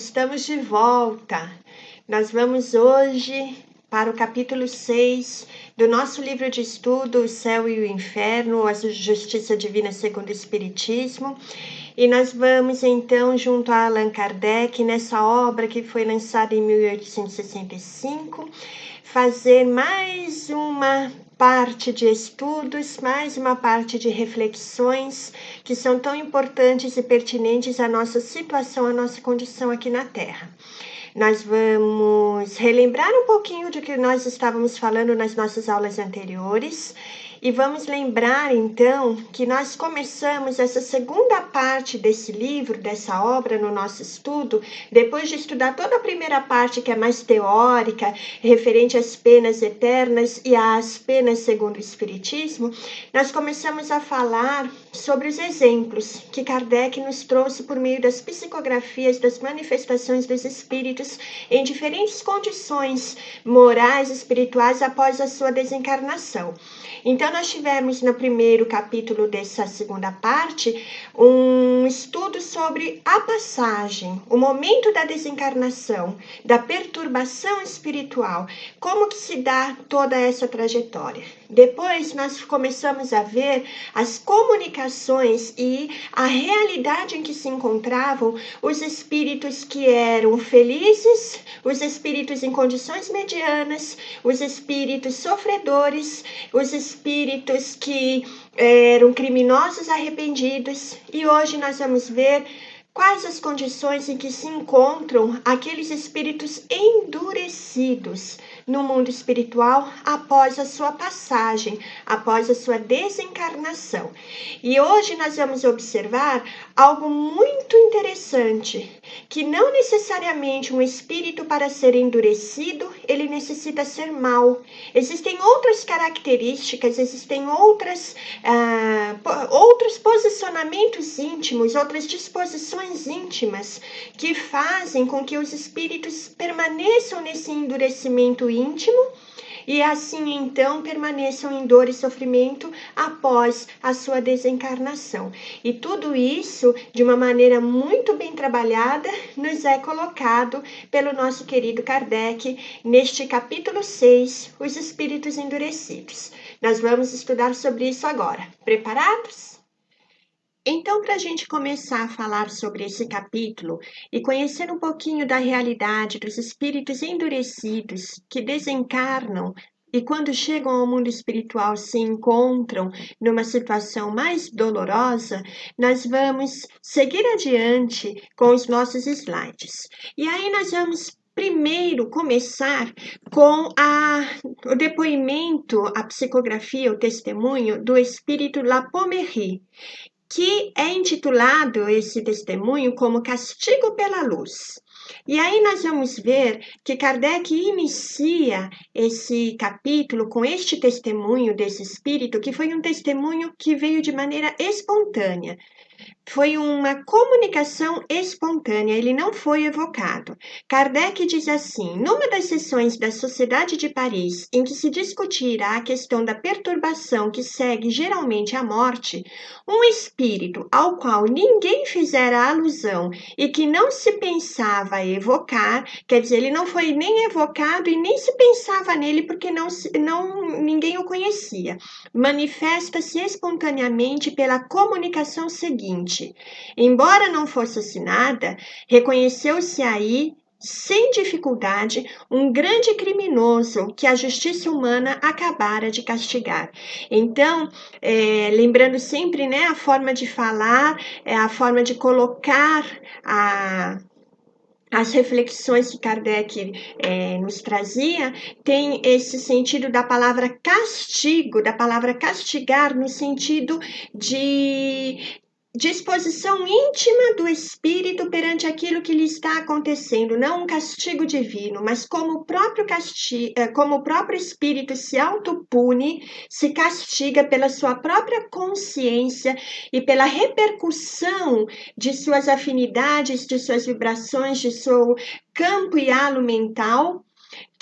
Estamos de volta. Nós vamos hoje para o capítulo 6 do nosso livro de estudo, O Céu e o Inferno, a Justiça Divina segundo o Espiritismo. E nós vamos então, junto a Allan Kardec, nessa obra que foi lançada em 1865, fazer mais uma parte de estudos, mais uma parte de reflexões que são tão importantes e pertinentes à nossa situação, à nossa condição aqui na Terra. Nós vamos relembrar um pouquinho de que nós estávamos falando nas nossas aulas anteriores e vamos lembrar então que nós começamos essa segunda parte desse livro, dessa obra no nosso estudo, depois de estudar toda a primeira parte que é mais teórica, referente às penas eternas e às penas segundo o Espiritismo, nós começamos a falar sobre os exemplos que Kardec nos trouxe por meio das psicografias das manifestações dos espíritos em diferentes condições morais e espirituais após a sua desencarnação. Então, nós tivemos no primeiro capítulo dessa segunda parte um estudo sobre a passagem, o momento da desencarnação, da perturbação espiritual, como que se dá toda essa trajetória. Depois, nós começamos a ver as comunicações e a realidade em que se encontravam os espíritos que eram felizes, os espíritos em condições medianas, os espíritos sofredores, os espíritos que eram criminosos arrependidos. E hoje nós vamos ver quais as condições em que se encontram aqueles espíritos endurecidos no mundo espiritual após a sua passagem, após a sua desencarnação. E hoje nós vamos observar algo muito interessante, que não necessariamente um espírito para ser endurecido, ele necessita ser mau. Existem outras características, existem outros posicionamentos íntimos, outras disposições íntimas que fazem com que os espíritos permaneçam nesse endurecimento íntimo e assim então permaneçam em dor e sofrimento após a sua desencarnação. E tudo isso, de uma maneira muito bem trabalhada, nos é colocado pelo nosso querido Kardec neste capítulo 6, Os Espíritos Endurecidos. Nós vamos estudar sobre isso agora. Preparados? Então, para a gente começar a falar sobre esse capítulo e conhecer um pouquinho da realidade dos espíritos endurecidos que desencarnam e quando chegam ao mundo espiritual se encontram numa situação mais dolorosa, nós vamos seguir adiante com os nossos slides. E aí nós vamos primeiro começar com o depoimento, a psicografia, o testemunho do espírito Lapomery, que é intitulado esse testemunho como Castigo pela Luz. E aí nós vamos ver que Kardec inicia esse capítulo com este testemunho desse espírito, que foi um testemunho que veio de maneira espontânea. Foi uma comunicação espontânea, ele não foi evocado. Kardec diz assim: numa das sessões da Sociedade de Paris, em que se discutirá a questão da perturbação que segue geralmente a morte, um espírito ao qual ninguém fizera alusão e que não se pensava evocar, quer dizer, ele não foi nem evocado e nem se pensava nele porque ninguém o conhecia, manifesta-se espontaneamente pela comunicação seguinte. Embora não fosse assinada, reconheceu-se aí, sem dificuldade, um grande criminoso que a justiça humana acabara de castigar. Então, lembrando sempre, né, a forma de falar, a forma de colocar as reflexões que Kardec nos trazia, tem esse sentido da palavra castigo, da palavra castigar, no sentido de disposição íntima do espírito perante aquilo que lhe está acontecendo, não um castigo divino, mas como o próprio espírito se autopune, se castiga pela sua própria consciência e pela repercussão de suas afinidades, de suas vibrações, de seu campo e halo mental,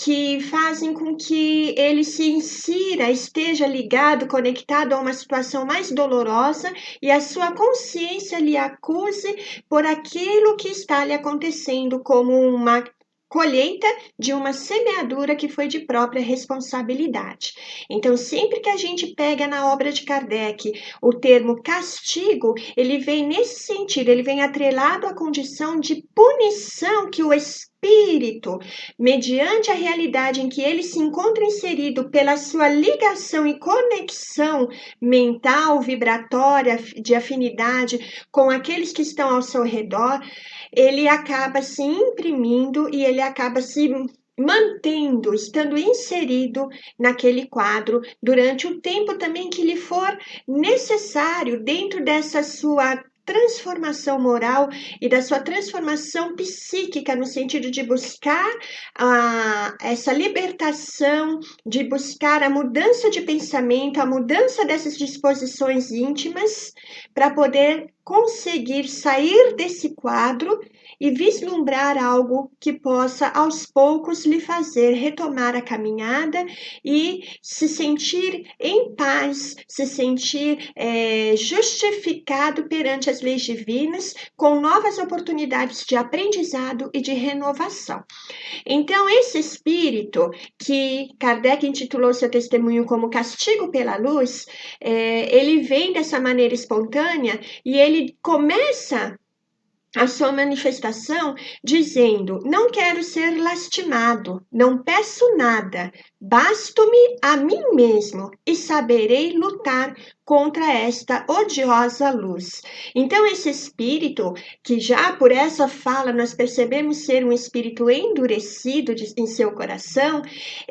que fazem com que ele se insira, esteja ligado, conectado a uma situação mais dolorosa e a sua consciência lhe acuse por aquilo que está lhe acontecendo como uma colheita de uma semeadura que foi de própria responsabilidade. Então, sempre que a gente pega na obra de Kardec o termo castigo, ele vem nesse sentido, ele vem atrelado à condição de punição que o espírito, mediante a realidade em que ele se encontra inserido pela sua ligação e conexão mental, vibratória, de afinidade com aqueles que estão ao seu redor, ele acaba se imprimindo e ele acaba se mantendo, estando inserido naquele quadro durante o tempo também que lhe for necessário dentro dessa sua transformação moral e da sua transformação psíquica no sentido de buscar essa libertação, de buscar a mudança de pensamento, a mudança dessas disposições íntimas para poder conseguir sair desse quadro e vislumbrar algo que possa aos poucos lhe fazer retomar a caminhada e se sentir em paz, se sentir justificado perante as leis divinas, com novas oportunidades de aprendizado e de renovação. Então, esse espírito que Kardec intitulou seu testemunho como castigo pela luz, ele vem dessa maneira espontânea e ele começa a sua manifestação dizendo: não quero ser lastimado, não peço nada, basto-me a mim mesmo e saberei lutar contra esta odiosa luz. Então, esse espírito, que já por essa fala nós percebemos ser um espírito endurecido em seu coração,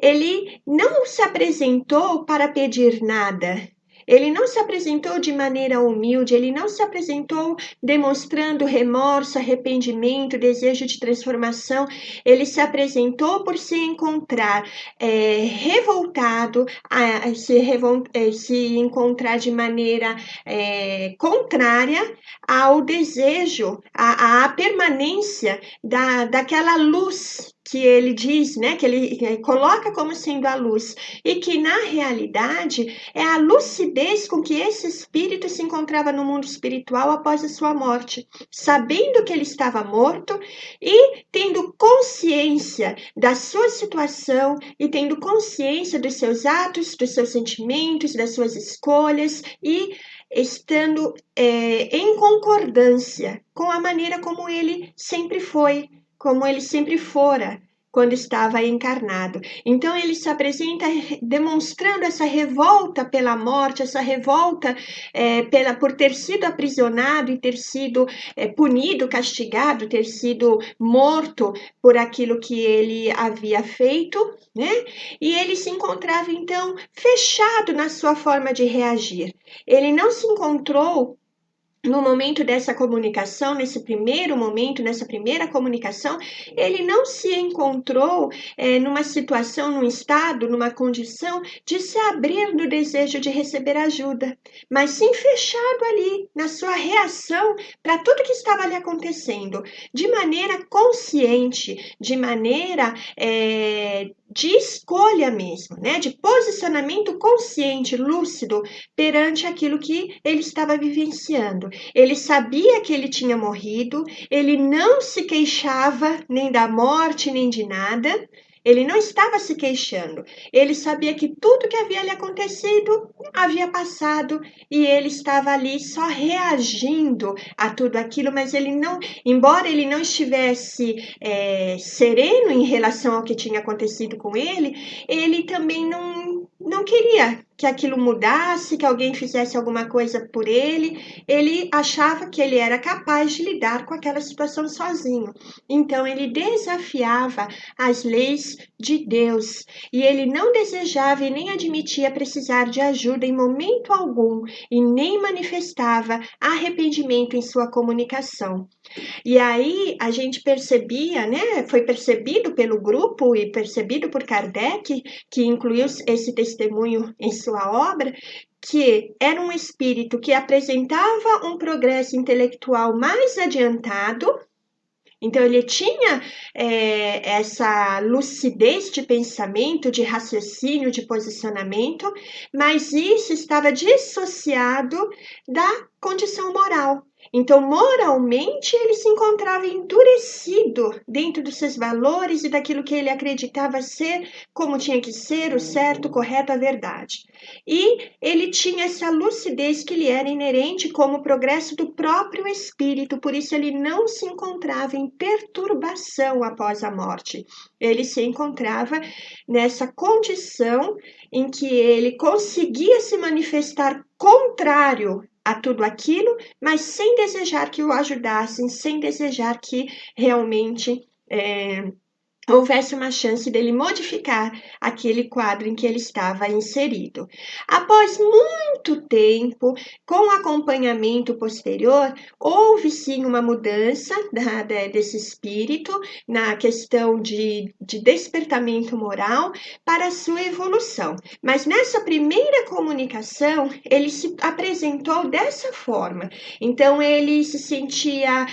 ele não se apresentou para pedir nada. Ele não se apresentou de maneira humilde, ele não se apresentou demonstrando remorso, arrependimento, desejo de transformação. Ele se apresentou por se encontrar revoltado, se encontrar de maneira contrária ao desejo, à permanência daquela luz que ele diz, né, que ele coloca como sendo a luz, e que na realidade é a lucidez com que esse espírito se encontrava no mundo espiritual após a sua morte, sabendo que ele estava morto e tendo consciência da sua situação e tendo consciência dos seus atos, dos seus sentimentos, das suas escolhas e estando em concordância com a maneira como ele sempre foi, como ele sempre fora quando estava encarnado. Então ele se apresenta demonstrando essa revolta pela morte, essa revolta por ter sido aprisionado e ter sido punido, castigado, ter sido morto por aquilo que ele havia feito, né? E ele se encontrava então fechado na sua forma de reagir. Ele não se encontrou no momento dessa comunicação, nesse primeiro momento, nessa primeira comunicação, ele não se encontrou numa situação, num estado, numa condição de se abrir no desejo de receber ajuda, mas sim fechado ali na sua reação para tudo que estava ali acontecendo, de maneira consciente, de maneira de escolha mesmo, né? De posicionamento consciente, lúcido, perante aquilo que ele estava vivenciando. Ele sabia que ele tinha morrido, ele não se queixava nem da morte, nem de nada. Ele não estava se queixando. Ele sabia que tudo que havia lhe acontecido havia passado e ele estava ali só reagindo a tudo aquilo, mas ele não, embora ele não estivesse sereno em relação ao que tinha acontecido com ele também não queria que aquilo mudasse, que alguém fizesse alguma coisa por ele. Ele achava que ele era capaz de lidar com aquela situação sozinho. Então ele desafiava as leis de Deus e ele não desejava e nem admitia precisar de ajuda em momento algum e nem manifestava arrependimento em sua comunicação. E aí a gente percebia, né, foi percebido pelo grupo e percebido por Kardec, que incluiu esse testemunho em sua obra, que era um espírito que apresentava um progresso intelectual mais adiantado, Então, ele tinha essa lucidez de pensamento, de raciocínio, de posicionamento, mas isso estava dissociado da condição moral. Então, moralmente, ele se encontrava endurecido dentro dos seus valores e daquilo que ele acreditava ser como tinha que ser, o certo, o correto, a verdade. E ele tinha essa lucidez que lhe era inerente como progresso do próprio espírito, por isso ele não se encontrava em perturbação após a morte. Ele se encontrava nessa condição em que ele conseguia se manifestar contrário a tudo aquilo, mas sem desejar que o ajudassem, sem desejar que realmente houvesse uma chance dele modificar aquele quadro em que ele estava inserido. Após muito tempo, com acompanhamento posterior, houve sim uma mudança desse espírito na questão de despertamento moral para a sua evolução. Mas nessa primeira comunicação, ele se apresentou dessa forma. Então, ele se sentia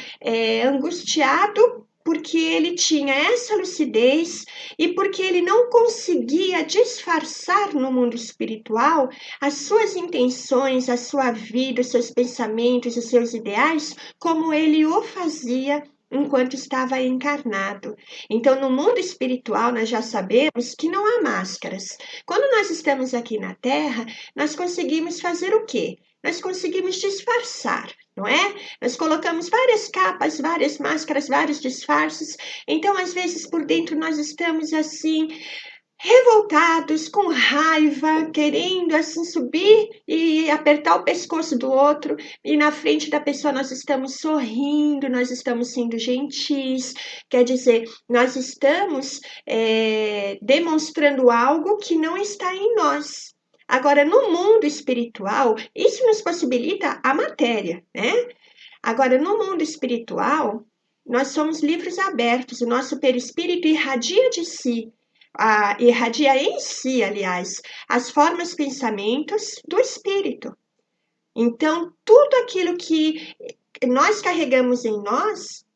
angustiado porque ele tinha essa lucidez e porque ele não conseguia disfarçar no mundo espiritual as suas intenções, a sua vida, os seus pensamentos, os seus ideais, como ele o fazia enquanto estava encarnado. Então, no mundo espiritual, nós já sabemos que não há máscaras. Quando nós estamos aqui na Terra, nós conseguimos fazer o quê? Nós conseguimos disfarçar, não é? Nós colocamos várias capas, várias máscaras, vários disfarces. Então, às vezes, por dentro nós estamos assim, revoltados, com raiva, querendo assim subir e apertar o pescoço do outro, e na frente da pessoa nós estamos sorrindo, nós estamos sendo gentis, quer dizer, nós estamos demonstrando algo que não está em nós. Agora, no mundo espiritual, isso nos possibilita a matéria, né? Agora, no mundo espiritual, nós somos livros abertos, o nosso perispírito irradia de si, irradia em si, aliás, as formas, pensamentos do espírito. Então, tudo aquilo que nós carregamos em nós,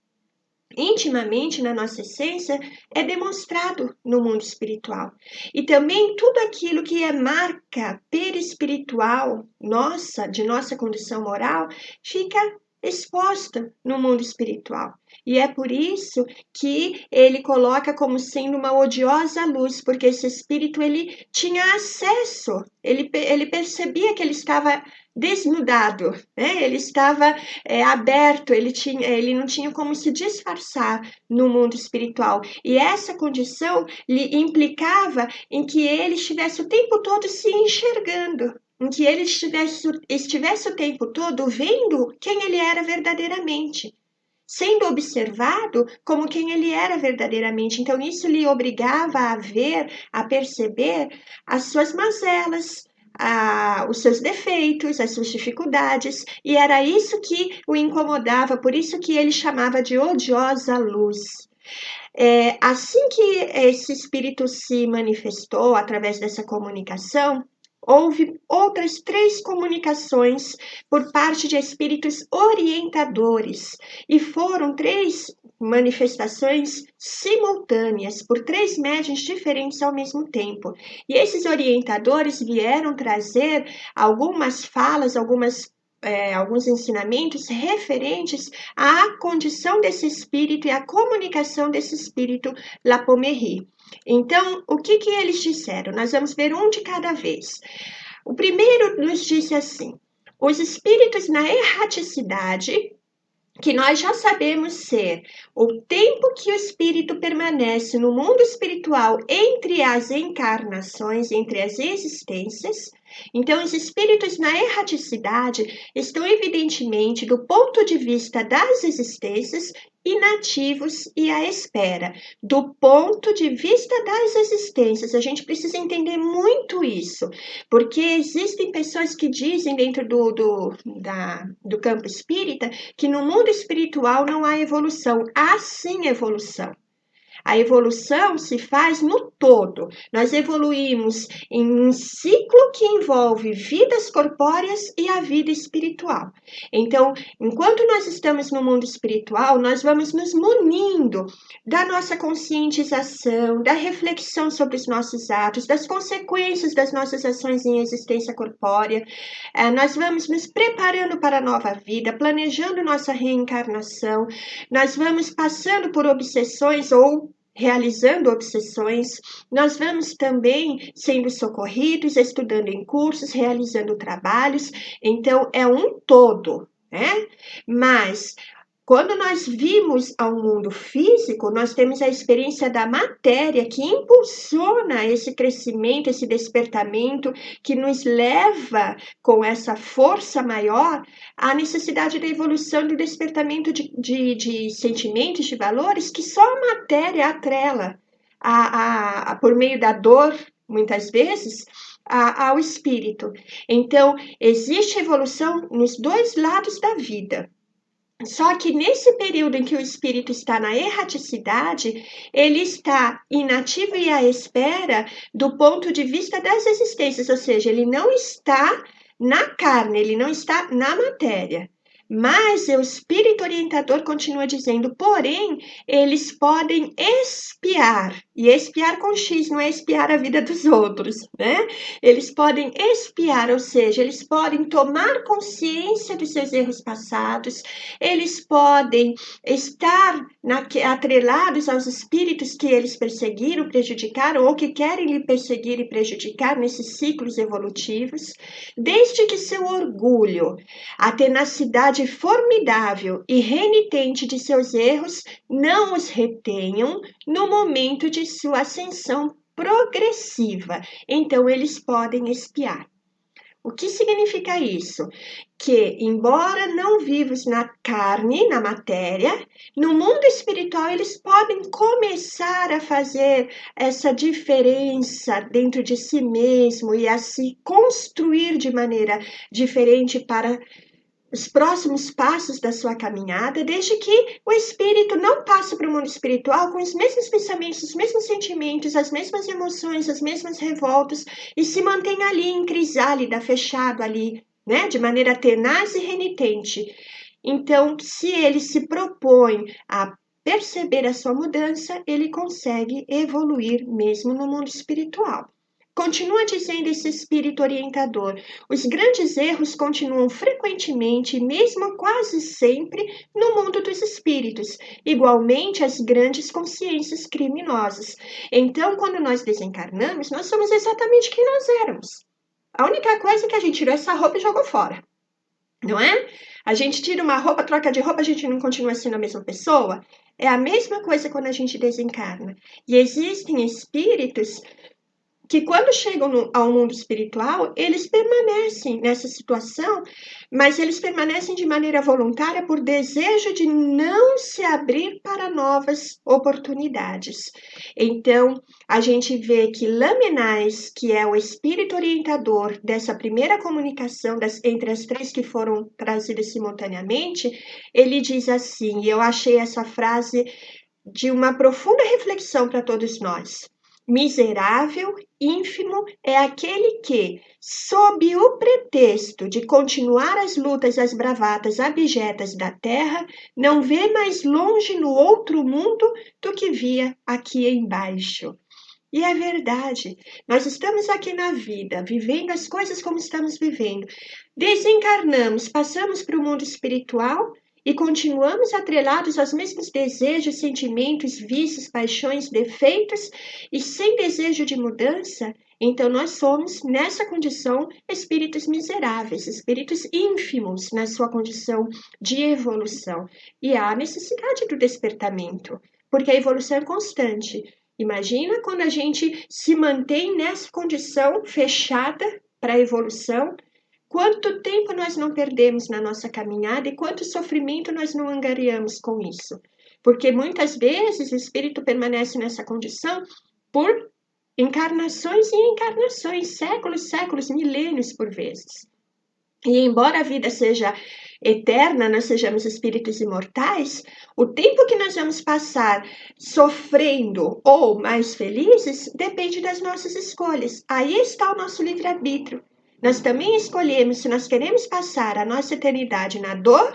intimamente na nossa essência, é demonstrado no mundo espiritual. E também tudo aquilo que é marca perispiritual nossa, de nossa condição moral, fica exposta no mundo espiritual. E é por isso que ele coloca como sendo uma odiosa luz, porque esse espírito ele tinha acesso, ele percebia que ele estava desnudado, né? Ele estava aberto, ele não tinha como se disfarçar no mundo espiritual. E essa condição lhe implicava em que ele estivesse o tempo todo se enxergando, em que ele estivesse o tempo todo vendo quem ele era verdadeiramente, sendo observado como quem ele era verdadeiramente. Então, isso lhe obrigava a ver, a perceber as suas mazelas, os seus defeitos, as suas dificuldades, e era isso que o incomodava, por isso que ele chamava de odiosa luz. Assim que esse espírito se manifestou através dessa comunicação, houve outras 3 comunicações por parte de espíritos orientadores, e foram 3 manifestações simultâneas por 3 médiuns diferentes ao mesmo tempo. E esses orientadores vieram trazer algumas falas, alguns ensinamentos referentes à condição desse espírito e à comunicação desse espírito Lapomeri. Então, o que eles disseram? Nós vamos ver um de cada vez. O primeiro nos disse assim: os espíritos na erraticidade, que nós já sabemos ser o tempo que o espírito permanece no mundo espiritual entre as encarnações, entre as existências. Então, os espíritos na erraticidade estão evidentemente do ponto de vista das existências inativos e à espera. Do ponto de vista das existências, a gente precisa entender muito isso, porque existem pessoas que dizem dentro do campo espírita que no mundo espiritual não há evolução. Há sim evolução. A evolução se faz no todo. Nós evoluímos em um ciclo que envolve vidas corpóreas e a vida espiritual. Então, enquanto nós estamos no mundo espiritual, nós vamos nos munindo da nossa conscientização, da reflexão sobre os nossos atos, das consequências das nossas ações em existência corpórea. Nós vamos nos preparando para a nova vida, planejando nossa reencarnação. Nós vamos passando por obsessões ou realizando obsessões, nós vamos também sendo socorridos, estudando em cursos, realizando trabalhos, então é um todo, né? Mas quando nós vimos ao mundo físico, nós temos a experiência da matéria que impulsiona esse crescimento, esse despertamento, que nos leva com essa força maior à necessidade da evolução, do despertamento de sentimentos, de valores que só a matéria atrela por meio da dor, muitas vezes, ao espírito. Então, existe evolução nos dois lados da vida. Só que nesse período em que o espírito está na erraticidade, ele está inativo e à espera do ponto de vista das existências, ou seja, ele não está na carne, ele não está na matéria. Mas o espírito orientador continua dizendo, porém, eles podem espiar, e espiar com X, não é espiar a vida dos outros, né? Eles podem espiar, ou seja, eles podem tomar consciência dos seus erros passados, eles podem estar atrelados aos espíritos que eles perseguiram, prejudicaram ou que querem lhe perseguir e prejudicar nesses ciclos evolutivos, desde que seu orgulho, a tenacidade formidável e renitente de seus erros não os retenham no momento de sua ascensão progressiva. Então, eles podem espiar. O que significa isso? Que, embora não vivos na carne, na matéria, no mundo espiritual eles podem começar a fazer essa diferença dentro de si mesmo e a se construir de maneira diferente para os próximos passos da sua caminhada, desde que o espírito não passe para o mundo espiritual com os mesmos pensamentos, os mesmos sentimentos, as mesmas emoções, as mesmas revoltas, e se mantenha ali em crisálida, fechado ali, né, de maneira tenaz e renitente. Então, se ele se propõe a perceber a sua mudança, ele consegue evoluir mesmo no mundo espiritual. Continua dizendo esse espírito orientador, os grandes erros continuam frequentemente e mesmo quase sempre no mundo dos espíritos, igualmente as grandes consciências criminosas. Então, quando nós desencarnamos, nós somos exatamente quem nós éramos. A única coisa é que a gente tirou essa roupa e jogou fora, não é? A gente tira uma roupa, troca de roupa, a gente não continua sendo a mesma pessoa? É a mesma coisa quando a gente desencarna. E existem espíritos que quando chegam ao mundo espiritual, eles permanecem nessa situação, mas eles permanecem de maneira voluntária por desejo de não se abrir para novas oportunidades. Então, a gente vê que Lamenais, que é o espírito orientador dessa primeira comunicação entre as três que foram trazidas simultaneamente, ele diz assim, e eu achei essa frase de uma profunda reflexão para todos nós. Miserável, ínfimo é aquele que, sob o pretexto de continuar as lutas e as bravatas abjetas da terra, não vê mais longe no outro mundo do que via aqui embaixo. E é verdade, nós estamos aqui na vida, vivendo as coisas como estamos vivendo. Desencarnamos, passamos para o mundo espiritual e continuamos atrelados aos mesmos desejos, sentimentos, vícios, paixões, defeitos e sem desejo de mudança, então nós somos, nessa condição, espíritos miseráveis, espíritos ínfimos na sua condição de evolução. E há necessidade do despertamento, porque a evolução é constante. Imagina quando a gente se mantém nessa condição fechada para a evolução, quanto tempo nós não perdemos na nossa caminhada e quanto sofrimento nós não angariamos com isso. Porque muitas vezes o espírito permanece nessa condição por encarnações e encarnações, séculos, milênios por vezes. E embora a vida seja eterna, nós sejamos espíritos imortais, o tempo que nós vamos passar sofrendo ou mais felizes depende das nossas escolhas. Aí está o nosso livre-arbítrio. Nós também escolhemos se nós queremos passar a nossa eternidade na dor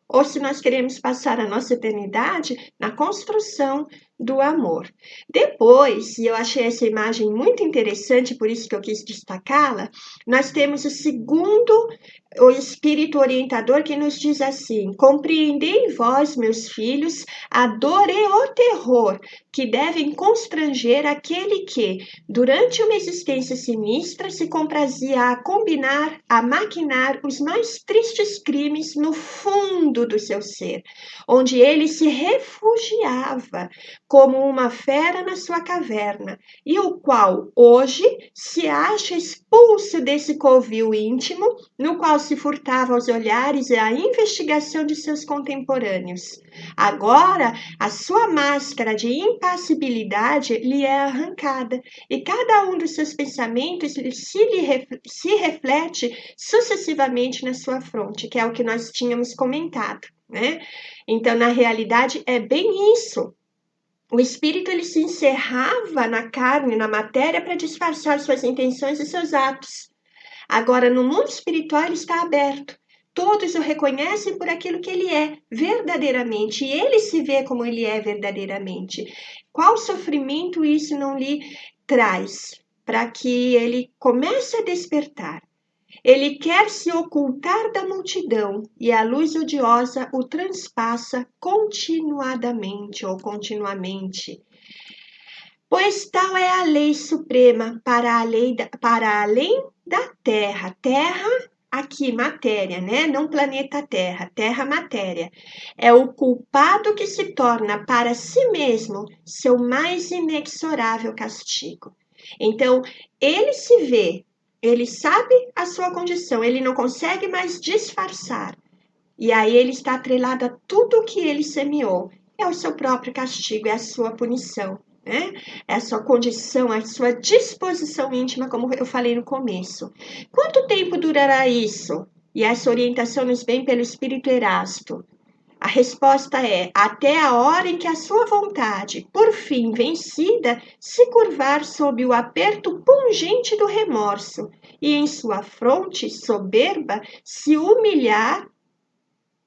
ou se nós queremos passar a nossa eternidade na construção do amor. Depois, e eu achei essa imagem muito interessante, por isso que eu quis destacá-la, nós temos o espírito orientador que nos diz assim: compreendei vós, meus filhos, a dor e o terror que devem constranger aquele que, durante uma existência sinistra, se comprazia a combinar, a maquinar os mais tristes crimes no fundo do seu ser, onde ele se refugiava como uma fera na sua caverna, e o qual hoje se acha expulso desse covil íntimo, no qual se furtava aos olhares e à investigação de seus contemporâneos. Agora, a sua máscara de impassibilidade lhe é arrancada, e cada um dos seus pensamentos se reflete sucessivamente na sua fronte, que é o que nós tínhamos comentado, né? Então, na realidade, é bem isso. O espírito ele se encerrava na carne, na matéria, para disfarçar suas intenções e seus atos. Agora, no mundo espiritual, ele está aberto. Todos o reconhecem por aquilo que ele é, verdadeiramente, e ele se vê como ele é verdadeiramente. Qual sofrimento isso não lhe traz para que ele comece a despertar? Ele quer se ocultar da multidão e a luz odiosa o transpassa continuadamente ou continuamente. Pois tal é a lei suprema para além da Terra. Terra, aqui, matéria, né? Não planeta Terra, Terra, matéria. É o culpado que se torna para si mesmo seu mais inexorável castigo. Então, ele se vê, ele sabe a sua condição, ele não consegue mais disfarçar. E aí ele está atrelado a tudo o que ele semeou. É o seu próprio castigo, é a sua punição, né? É a sua condição, a sua disposição íntima, como eu falei no começo. Quanto tempo durará isso? E essa orientação nos vem pelo Espírito Erasto. A resposta é: até a hora em que a sua vontade, por fim vencida, se curvar sob o aperto pungente do remorso e em sua fronte soberba se humilhar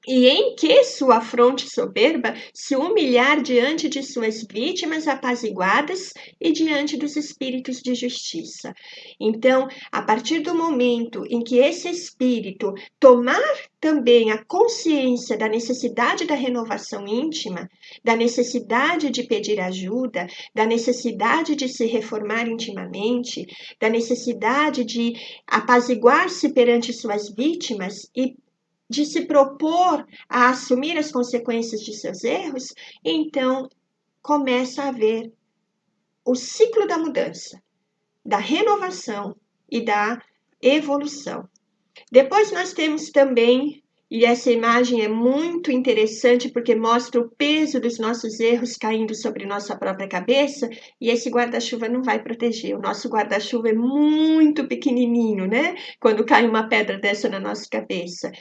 e em que sua fronte soberba se humilhar diante de suas vítimas apaziguadas e diante dos espíritos de justiça. Então, a partir do momento em que esse espírito tomar também a consciência da necessidade da renovação íntima, da necessidade de pedir ajuda, da necessidade de se reformar intimamente, da necessidade de apaziguar-se perante suas vítimas e de se propor a assumir as consequências de seus erros, então começa a haver o ciclo da mudança, da renovação e da evolução. Depois nós temos também, e essa imagem é muito interessante porque mostra o peso dos nossos erros caindo sobre nossa própria cabeça, e esse guarda-chuva não vai proteger. O nosso guarda-chuva é muito pequenininho, né? Quando cai uma pedra dessa na nossa cabeça.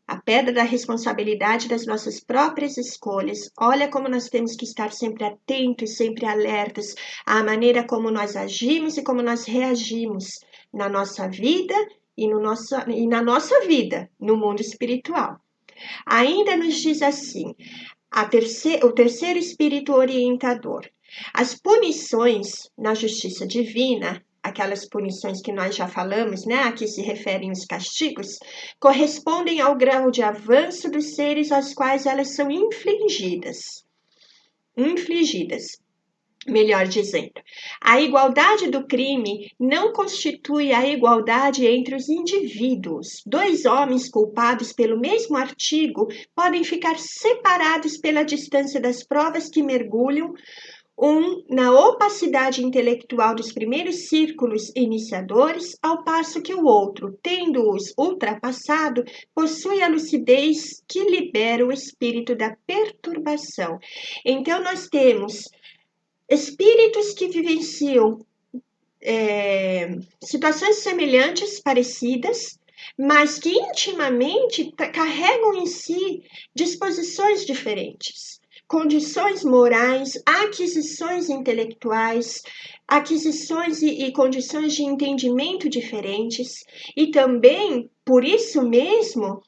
A pedra da responsabilidade das nossas próprias escolhas. Olha como nós temos que estar sempre atentos, sempre alertas à maneira como nós agimos e como nós reagimos na nossa vida e na nossa vida no mundo espiritual. Ainda nos diz assim, o terceiro espírito orientador. As punições na justiça divina, aquelas punições que nós já falamos, né, a que se referem os castigos, correspondem ao grau de avanço dos seres aos quais elas são infligidas. Melhor dizendo, a igualdade do crime não constitui a igualdade entre os indivíduos. Dois homens culpados pelo mesmo artigo podem ficar separados pela distância das provas que mergulham um na opacidade intelectual dos primeiros círculos iniciadores, ao passo que o outro, tendo-os ultrapassado, possui a lucidez que libera o espírito da perturbação. Então, nós temos espíritos que vivenciam situações semelhantes, parecidas, mas que intimamente carregam em si disposições diferentes, condições morais, aquisições intelectuais, aquisições e condições de entendimento diferentes, e também, por isso mesmo,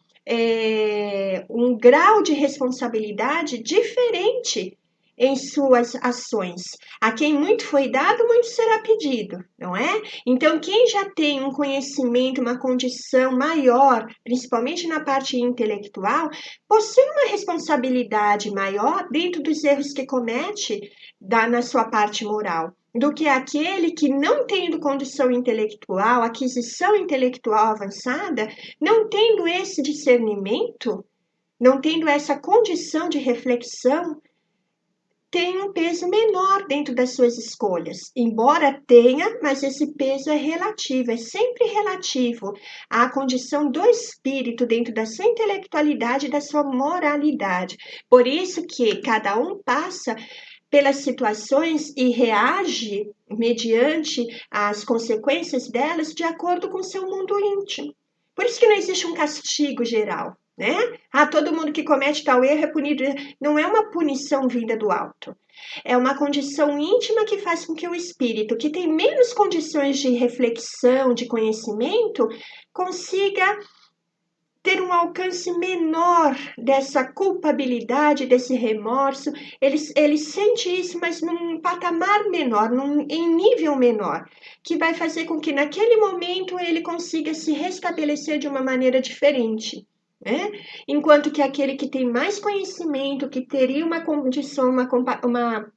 um grau de responsabilidade diferente em suas ações. A quem muito foi dado, muito será pedido, não é? Então, quem já tem um conhecimento, uma condição maior, principalmente na parte intelectual, possui uma responsabilidade maior dentro dos erros que comete na sua parte moral, do que aquele que, não tendo condição intelectual, aquisição intelectual avançada, não tendo esse discernimento, não tendo essa condição de reflexão, tem um peso menor dentro das suas escolhas. Embora tenha, mas esse peso é relativo, é sempre relativo à condição do espírito dentro da sua intelectualidade e da sua moralidade. Por isso que cada um passa pelas situações e reage mediante as consequências delas de acordo com o seu mundo íntimo. Por isso que não existe um castigo geral, né? Todo mundo que comete tal erro é punido. Não é uma punição vinda do alto. É uma condição íntima que faz com que o espírito, que tem menos condições de reflexão, de conhecimento, consiga ter um alcance menor dessa culpabilidade, desse remorso. Ele sente isso, mas num patamar menor, em nível menor, que vai fazer com que naquele momento ele consiga se restabelecer de uma maneira diferente. Né? Enquanto que aquele que tem mais conhecimento, que teria uma condição, uma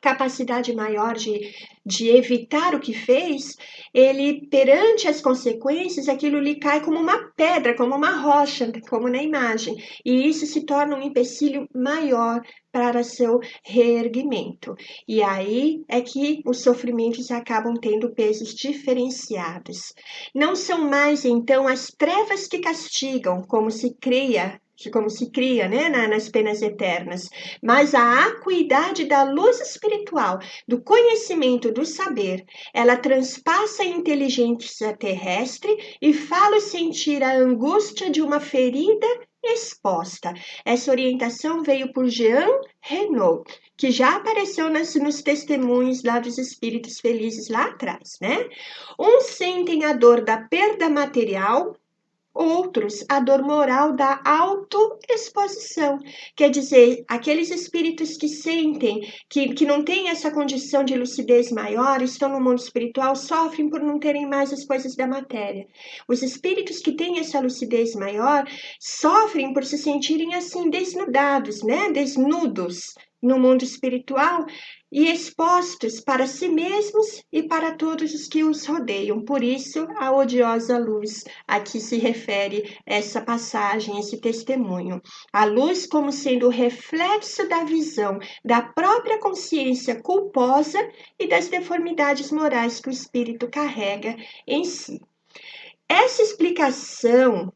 capacidade maior de evitar o que fez, ele, perante as consequências, aquilo lhe cai como uma pedra, como uma rocha, como na imagem, e isso se torna um empecilho maior para seu reerguimento. E aí é que os sofrimentos acabam tendo pesos diferenciados. Não são mais, então, as trevas que castigam, como se cria, né, nas penas eternas, mas a acuidade da luz espiritual, do conhecimento, do saber, ela transpassa a inteligência terrestre e fala sentir a angústia de uma ferida exposta. Essa orientação veio por Jean Renaud, que já apareceu nos testemunhos lá dos espíritos felizes lá atrás, né? Uns sentem a dor da perda material, outros a dor moral da autoexposição. Quer dizer, aqueles espíritos que sentem, que não têm essa condição de lucidez maior, estão no mundo espiritual, sofrem por não terem mais as coisas da matéria. Os espíritos que têm essa lucidez maior sofrem por se sentirem assim desnudados, né? Desnudos no mundo espiritual e expostos para si mesmos e para todos os que os rodeiam. Por isso, a odiosa luz a que se refere essa passagem, esse testemunho. A luz como sendo o reflexo da visão da própria consciência culposa e das deformidades morais que o espírito carrega em si. Essa explicação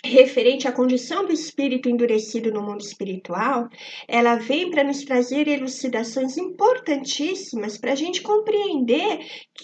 referente à condição do espírito endurecido no mundo espiritual, ela vem para nos trazer elucidações importantíssimas para a gente compreender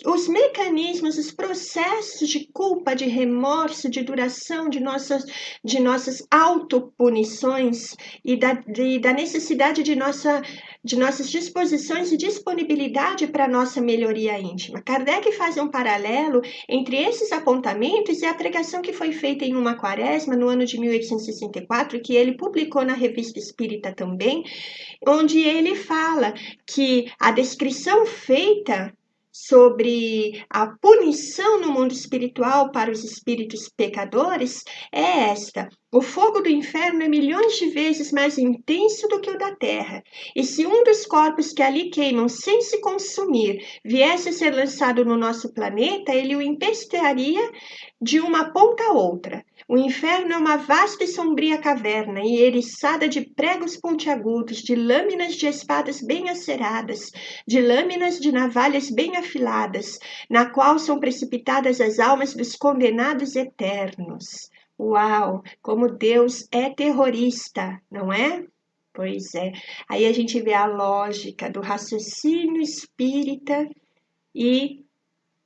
os mecanismos, os processos de culpa, de remorso, de duração de nossas autopunições e da necessidade de nossas disposições e disponibilidade para a nossa melhoria íntima. Kardec faz um paralelo entre esses apontamentos e a pregação que foi feita em uma quaresma no ano de 1864, que ele publicou na Revista Espírita também, onde ele fala que a descrição feita sobre a punição no mundo espiritual para os espíritos pecadores é esta: o fogo do inferno é milhões de vezes mais intenso do que o da terra, e se um dos corpos que ali queimam sem se consumir viesse a ser lançado no nosso planeta, ele o empestearia de uma ponta a outra. O inferno é uma vasta e sombria caverna, e eriçada de pregos pontiagudos, de lâminas de espadas bem aceradas, de lâminas de navalhas bem afiladas, na qual são precipitadas as almas dos condenados eternos. Uau, como Deus é terrorista, não é? Pois é. Aí a gente vê a lógica do raciocínio espírita e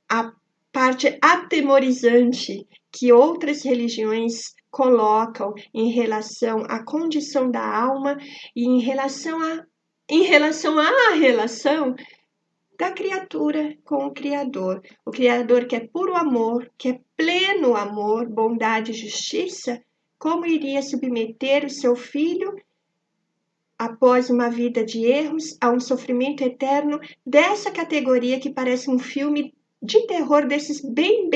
a parte atemorizante que outras religiões colocam em relação à condição da alma e em relação à relação da criatura com o Criador. O Criador que é puro amor, que é pleno amor, bondade e justiça, como iria submeter o seu filho após uma vida de erros a um sofrimento eterno dessa categoria que parece um filme de terror desses bem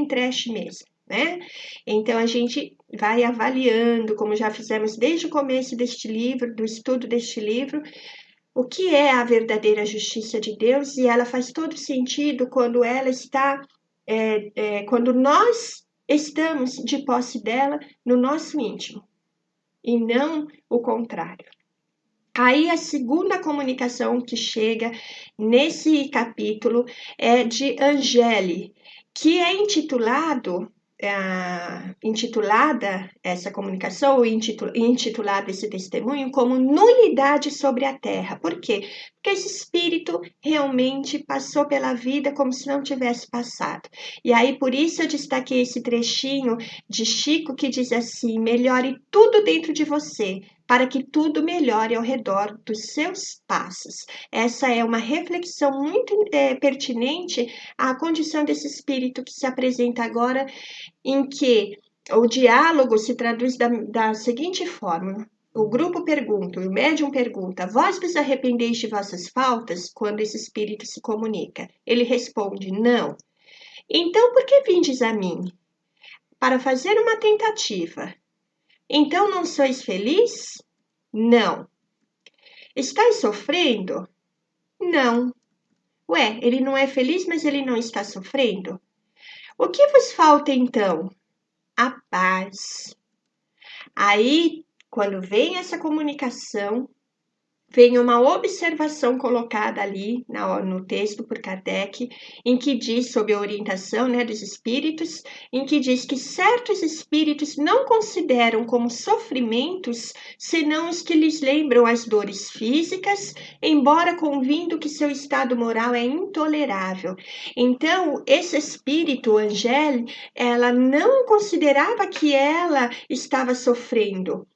trash mesmo, né? Então a gente vai avaliando, como já fizemos desde o começo deste livro, do estudo deste livro, o que é a verdadeira justiça de Deus, e ela faz todo sentido quando ela está, quando nós estamos de posse dela no nosso íntimo, e não o contrário. Aí a segunda comunicação que chega nesse capítulo é de Angeli, que é intitulada essa comunicação, ou intitulado esse testemunho como nulidade sobre a terra. Por quê? Porque esse espírito realmente passou pela vida como se não tivesse passado. E aí por isso eu destaquei esse trechinho de Chico que diz assim: melhore tudo dentro de você, para que tudo melhore ao redor dos seus passos. Essa é uma reflexão muito pertinente à condição desse espírito que se apresenta agora, em que o diálogo se traduz da seguinte forma: o grupo pergunta, o médium pergunta: vós vos arrependeis de vossas faltas? Quando esse espírito se comunica, ele responde: não. Então por que vindes a mim? Para fazer uma tentativa. Então não sois feliz? Não. Estais sofrendo? Não. Ué, ele não é feliz, mas ele não está sofrendo? O que vos falta então? A paz. Aí, quando vem essa comunicação, vem uma observação colocada ali no texto por Kardec, em que diz, sob a orientação, dos espíritos, em que diz que certos espíritos não consideram como sofrimentos senão os que lhes lembram as dores físicas, embora convindo que seu estado moral é intolerável. Então, esse espírito, Angeli, ela não considerava que ela estava sofrendo.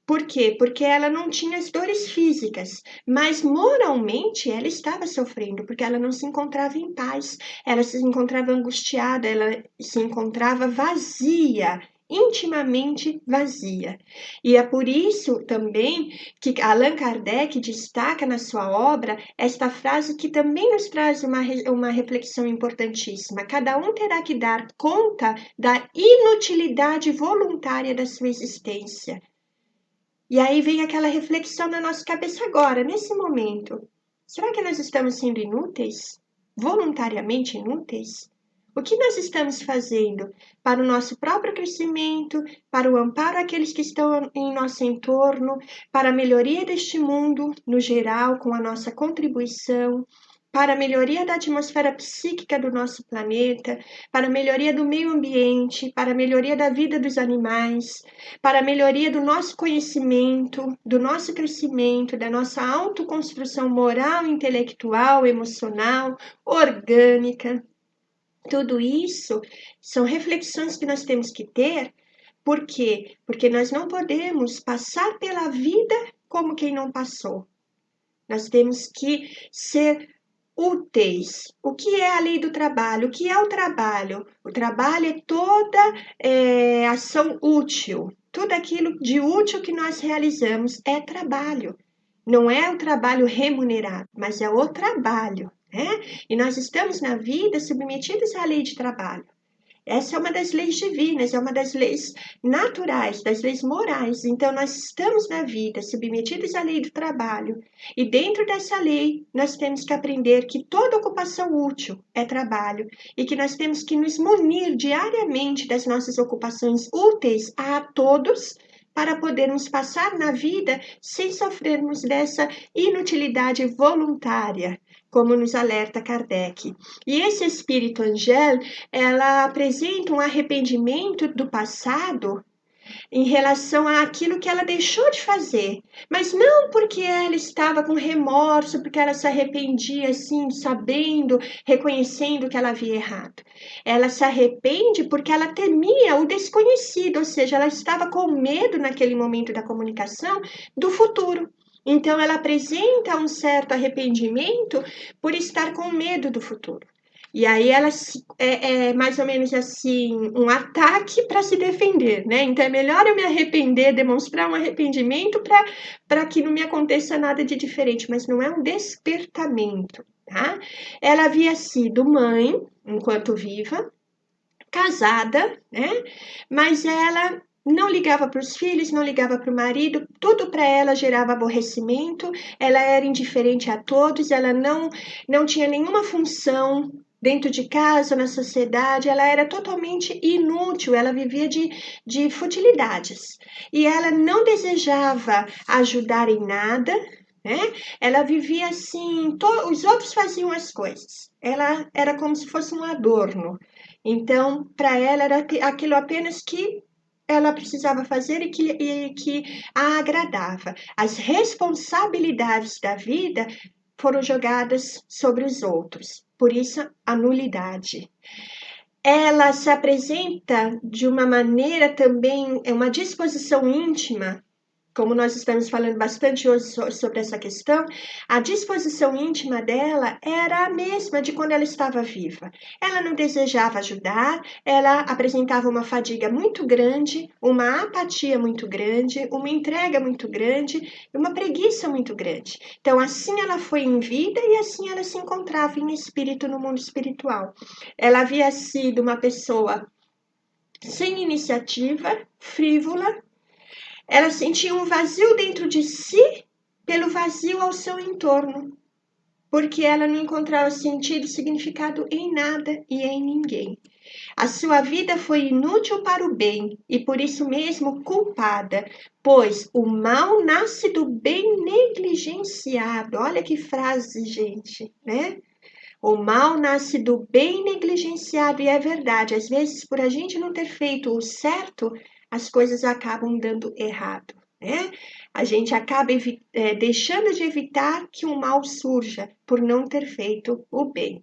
Por quê? Porque ela não tinha as dores físicas, mas moralmente ela estava sofrendo, porque ela não se encontrava em paz, ela se encontrava angustiada, ela se encontrava vazia, intimamente vazia. E é por isso também que Allan Kardec destaca na sua obra esta frase que também nos traz uma reflexão importantíssima: cada um terá que dar conta da inutilidade voluntária da sua existência. E aí vem aquela reflexão na nossa cabeça agora, nesse momento. Será que nós estamos sendo inúteis? Voluntariamente inúteis? O que nós estamos fazendo para o nosso próprio crescimento, para o amparo àqueles que estão em nosso entorno, para a melhoria deste mundo no geral, com a nossa contribuição, para a melhoria da atmosfera psíquica do nosso planeta, para a melhoria do meio ambiente, para a melhoria da vida dos animais, para a melhoria do nosso conhecimento, do nosso crescimento, da nossa autoconstrução moral, intelectual, emocional, orgânica. Tudo isso são reflexões que nós temos que ter. Por quê? Porque nós não podemos passar pela vida como quem não passou. Nós temos que ser úteis. O que é a lei do trabalho? O que é o trabalho? O trabalho é toda ação útil. Tudo aquilo de útil que nós realizamos é trabalho. Não é o trabalho remunerado, mas é o trabalho, né? E nós estamos na vida submetidos à lei de trabalho. Essa é uma das leis divinas, é uma das leis naturais, das leis morais. Então, nós estamos na vida submetidos à lei do trabalho. E dentro dessa lei, nós temos que aprender que toda ocupação útil é trabalho e que nós temos que nos munir diariamente das nossas ocupações úteis a todos, para podermos passar na vida sem sofrermos dessa inutilidade voluntária, como nos alerta Kardec. E esse espírito Angel, ela apresenta um arrependimento do passado em relação àquilo que ela deixou de fazer, mas não porque ela estava com remorso, porque ela se arrependia assim, sabendo, reconhecendo que ela havia errado. Ela se arrepende porque ela temia o desconhecido, ou seja, ela estava com medo naquele momento da comunicação do futuro. Então, ela apresenta um certo arrependimento por estar com medo do futuro. E aí ela é mais ou menos assim, um ataque para se defender, né? Então é melhor eu me arrepender, demonstrar um arrependimento para que não me aconteça nada de diferente, mas não é um despertamento, tá? Ela havia sido mãe enquanto viva, casada, né? Mas ela não ligava para os filhos, não ligava para o marido, tudo para ela gerava aborrecimento, ela era indiferente a todos, ela não tinha nenhuma função dentro de casa, na sociedade, ela era totalmente inútil, ela vivia de futilidades. E ela não desejava ajudar em nada, né? Ela vivia assim, os outros faziam as coisas. Ela era como se fosse um adorno. Então, para ela era aquilo apenas que ela precisava fazer e que a agradava. As responsabilidades da vida foram jogadas sobre os outros. Por isso, a nulidade. Ela se apresenta de uma maneira também, é uma disposição íntima, como nós estamos falando bastante hoje sobre essa questão, a disposição íntima dela era a mesma de quando ela estava viva. Ela não desejava ajudar, ela apresentava uma fadiga muito grande, uma apatia muito grande, uma entrega muito grande e uma preguiça muito grande. Então, assim ela foi em vida e assim ela se encontrava em espírito no mundo espiritual. Ela havia sido uma pessoa sem iniciativa, frívola. Ela sentia um vazio dentro de si pelo vazio ao seu entorno, porque ela não encontrava sentido e significado em nada e em ninguém. A sua vida foi inútil para o bem e por isso mesmo culpada, pois o mal nasce do bem negligenciado. Olha que frase, gente, né? O mal nasce do bem negligenciado e é verdade. Às vezes, por a gente não ter feito o certo, as coisas acabam dando errado, né? A gente acaba deixando de evitar que o mal surja por não ter feito o bem.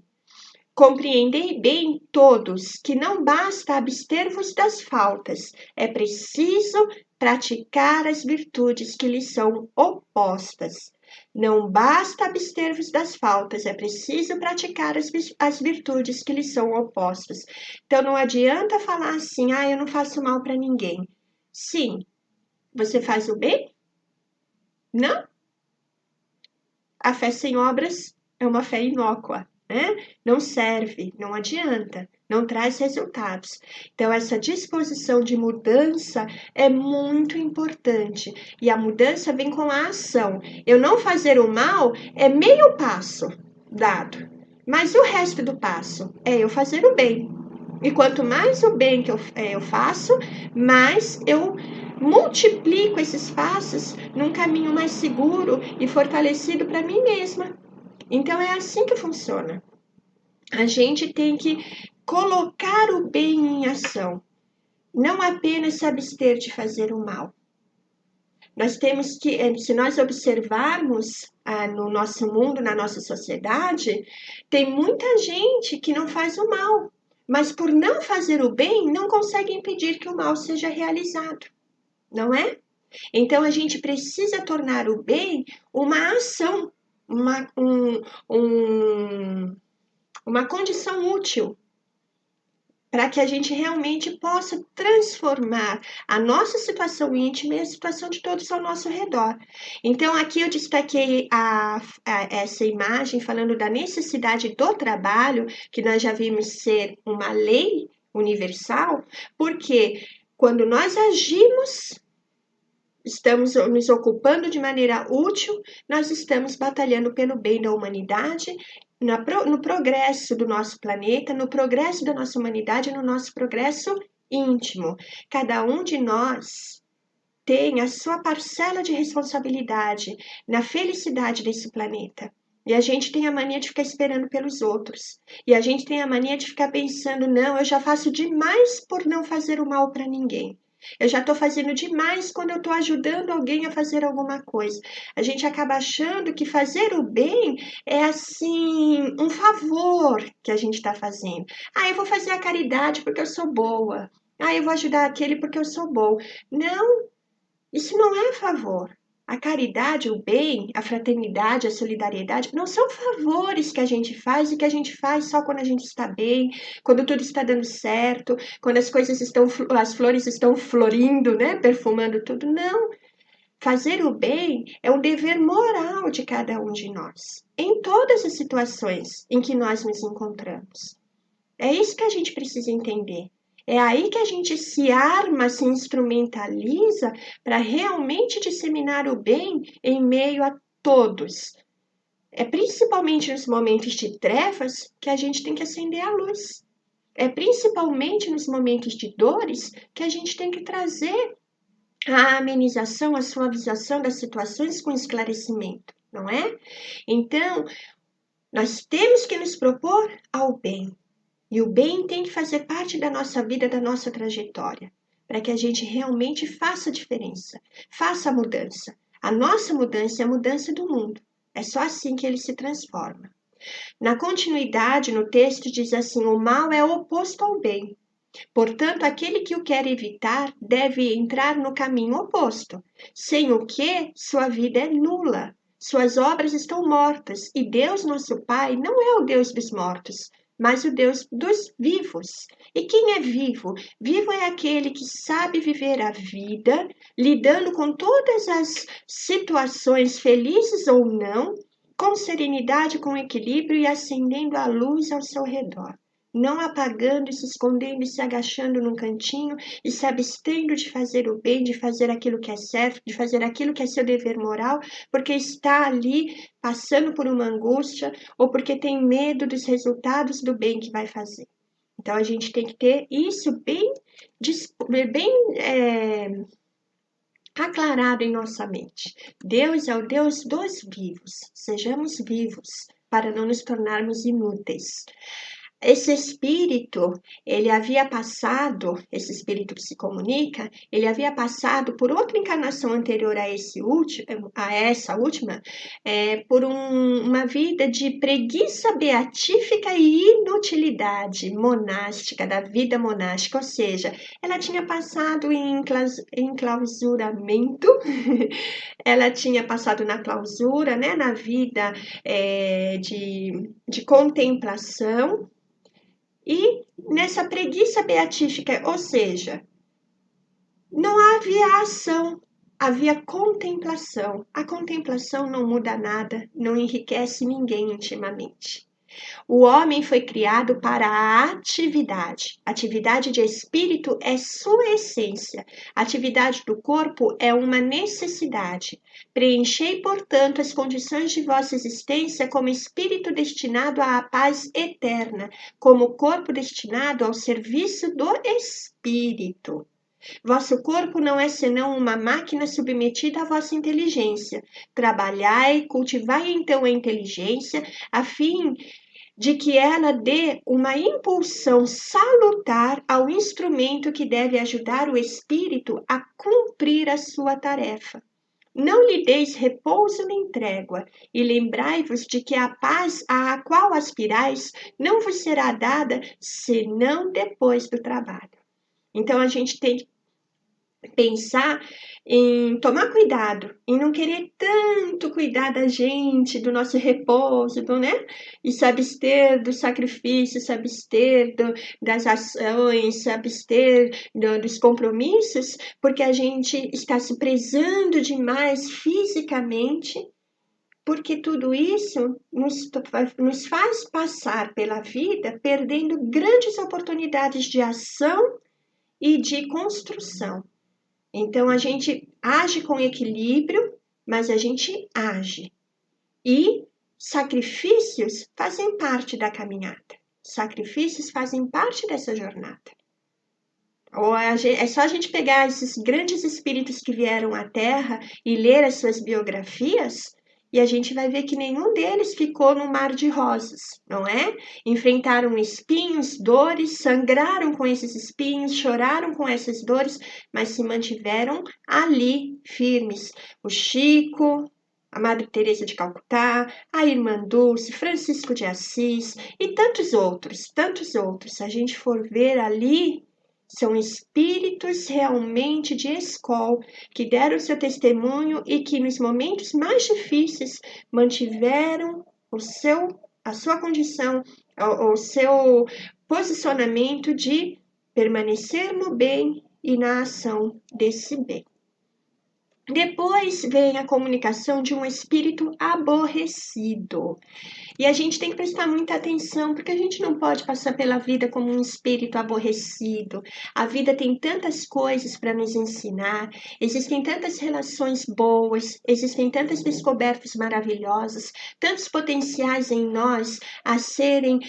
Compreendei bem todos que não basta abster-vos das faltas, é preciso praticar as virtudes que lhes são opostas. Não basta abster-vos das faltas, é preciso praticar as virtudes que lhes são opostas. Então não adianta falar assim, eu não faço mal para ninguém. Sim, você faz o bem? Não. A fé sem obras é uma fé inócua, né? Não serve, não adianta, não traz resultados. Então, essa disposição de mudança é muito importante. E a mudança vem com a ação. Eu não fazer o mal é meio passo dado, mas o resto do passo é eu fazer o bem. E quanto mais o bem que eu faço, mais eu multiplico esses passos num caminho mais seguro e fortalecido para mim mesma. Então é assim que funciona. A gente tem que colocar o bem em ação, não apenas se abster de fazer o mal. Nós temos que, se nós observarmos no nosso mundo, na nossa sociedade, tem muita gente que não faz o mal, mas por não fazer o bem, não consegue impedir que o mal seja realizado, não é? Então a gente precisa tornar o bem uma ação, uma condição útil para que a gente realmente possa transformar a nossa situação íntima e a situação de todos ao nosso redor. Então, aqui eu destaquei essa imagem falando da necessidade do trabalho, que nós já vimos ser uma lei universal, porque quando nós agimos, estamos nos ocupando de maneira útil, nós estamos batalhando pelo bem da humanidade, no progresso do nosso planeta, no progresso da nossa humanidade, no nosso progresso íntimo. Cada um de nós tem a sua parcela de responsabilidade na felicidade desse planeta. E a gente tem a mania de ficar esperando pelos outros. E a gente tem a mania de ficar pensando, não, eu já faço demais por não fazer o mal para ninguém. Eu já estou fazendo demais quando eu estou ajudando alguém a fazer alguma coisa. A gente acaba achando que fazer o bem é assim, um favor que a gente está fazendo. Ah, eu vou fazer a caridade porque eu sou boa. Ah, eu vou ajudar aquele porque eu sou bom. Não, isso não é favor. A caridade, o bem, a fraternidade, a solidariedade não são favores que a gente faz e que a gente faz só quando a gente está bem, quando tudo está dando certo, quando as coisas estão, as flores estão florindo, né, perfumando tudo. Não. Fazer o bem é um dever moral de cada um de nós, em todas as situações em que nós nos encontramos. É isso que a gente precisa entender. É aí que a gente se arma, se instrumentaliza para realmente disseminar o bem em meio a todos. É principalmente nos momentos de trevas que a gente tem que acender a luz. É principalmente nos momentos de dores que a gente tem que trazer a amenização, a suavização das situações com esclarecimento, não é? Então, nós temos que nos propor ao bem. E o bem tem que fazer parte da nossa vida, da nossa trajetória, para que a gente realmente faça a diferença, faça a mudança. A nossa mudança é a mudança do mundo. É só assim que ele se transforma. Na continuidade, no texto diz assim: o mal é oposto ao bem. Portanto, aquele que o quer evitar deve entrar no caminho oposto, sem o que sua vida é nula. Suas obras estão mortas, e Deus, nosso Pai, não é o Deus dos mortos, mas o Deus dos vivos. E quem é vivo? Vivo é aquele que sabe viver a vida, lidando com todas as situações, felizes ou não, com serenidade, com equilíbrio e acendendo a luz ao seu redor. Não apagando, se escondendo e se agachando num cantinho e se abstendo de fazer o bem, de fazer aquilo que é certo, de fazer aquilo que é seu dever moral, porque está ali passando por uma angústia ou porque tem medo dos resultados do bem que vai fazer. Então a gente tem que ter isso bem aclarado em nossa mente. Deus é o Deus dos vivos. Sejamos vivos para não nos tornarmos inúteis. Esse espírito, esse espírito que se comunica, ele havia passado por outra encarnação anterior a essa última, por uma vida de preguiça beatífica e inutilidade monástica, da vida monástica, ou seja, ela tinha passado em enclausuramento, ela tinha passado na clausura, né, na vida de contemplação, e nessa preguiça beatífica, ou seja, não havia ação, havia contemplação. A contemplação não muda nada, não enriquece ninguém intimamente. O homem foi criado para a atividade. Atividade de espírito é sua essência. Atividade do corpo é uma necessidade. Preenchei, portanto, as condições de vossa existência como espírito destinado à paz eterna, como corpo destinado ao serviço do espírito. Vosso corpo não é senão uma máquina submetida à vossa inteligência. Trabalhai, cultivai então a inteligência, a fim de que ela dê uma impulsão salutar ao instrumento que deve ajudar o espírito a cumprir a sua tarefa. Não lhe deis repouso nem trégua, e lembrai-vos de que a paz à qual aspirais não vos será dada senão depois do trabalho. Então a gente tem que pensar em tomar cuidado, em não querer tanto cuidar da gente, do nosso repouso, né? E se abster do sacrifício, se abster das ações, se abster dos compromissos, porque a gente está se prezando demais fisicamente, porque tudo isso nos faz passar pela vida perdendo grandes oportunidades de ação e de construção. Então, a gente age com equilíbrio, mas a gente age. E sacrifícios fazem parte da caminhada. Sacrifícios fazem parte dessa jornada. É só a gente pegar esses grandes espíritos que vieram à Terra e ler as suas biografias, E a gente vai ver que nenhum deles ficou no mar de rosas, não é? Enfrentaram espinhos, dores, sangraram com esses espinhos, choraram com essas dores, mas se mantiveram ali, firmes. O Chico, a Madre Teresa de Calcutá, a Irmã Dulce, Francisco de Assis e tantos outros, tantos outros. Se a gente for ver ali, são espíritos realmente de escola que deram seu testemunho e que nos momentos mais difíceis mantiveram a sua condição, o seu posicionamento de permanecer no bem e na ação desse bem. Depois vem a comunicação de um espírito aborrecido. E a gente tem que prestar muita atenção, porque a gente não pode passar pela vida como um espírito aborrecido. A vida tem tantas coisas para nos ensinar, existem tantas relações boas, existem tantas descobertas maravilhosas, tantos potenciais em nós a serem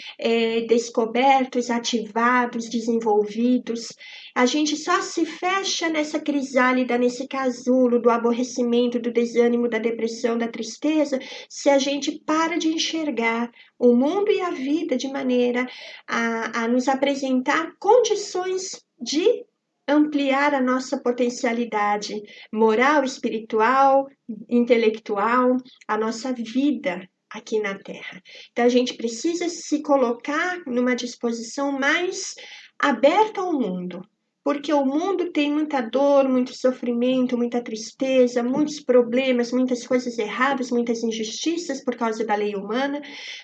descobertos, ativados, desenvolvidos. A gente só se fecha nessa crisálida, nesse casulo do aborrecimento, do desânimo, da depressão, da tristeza, se a gente para de enxergar o mundo e a vida de maneira a nos apresentar condições de ampliar a nossa potencialidade moral, espiritual, intelectual, a nossa vida aqui na Terra. Então a gente precisa se colocar numa disposição mais aberta ao mundo, porque o mundo tem muita dor, muito sofrimento, muita tristeza, muitos problemas, muitas coisas erradas, muitas injustiças por causa da lei humana,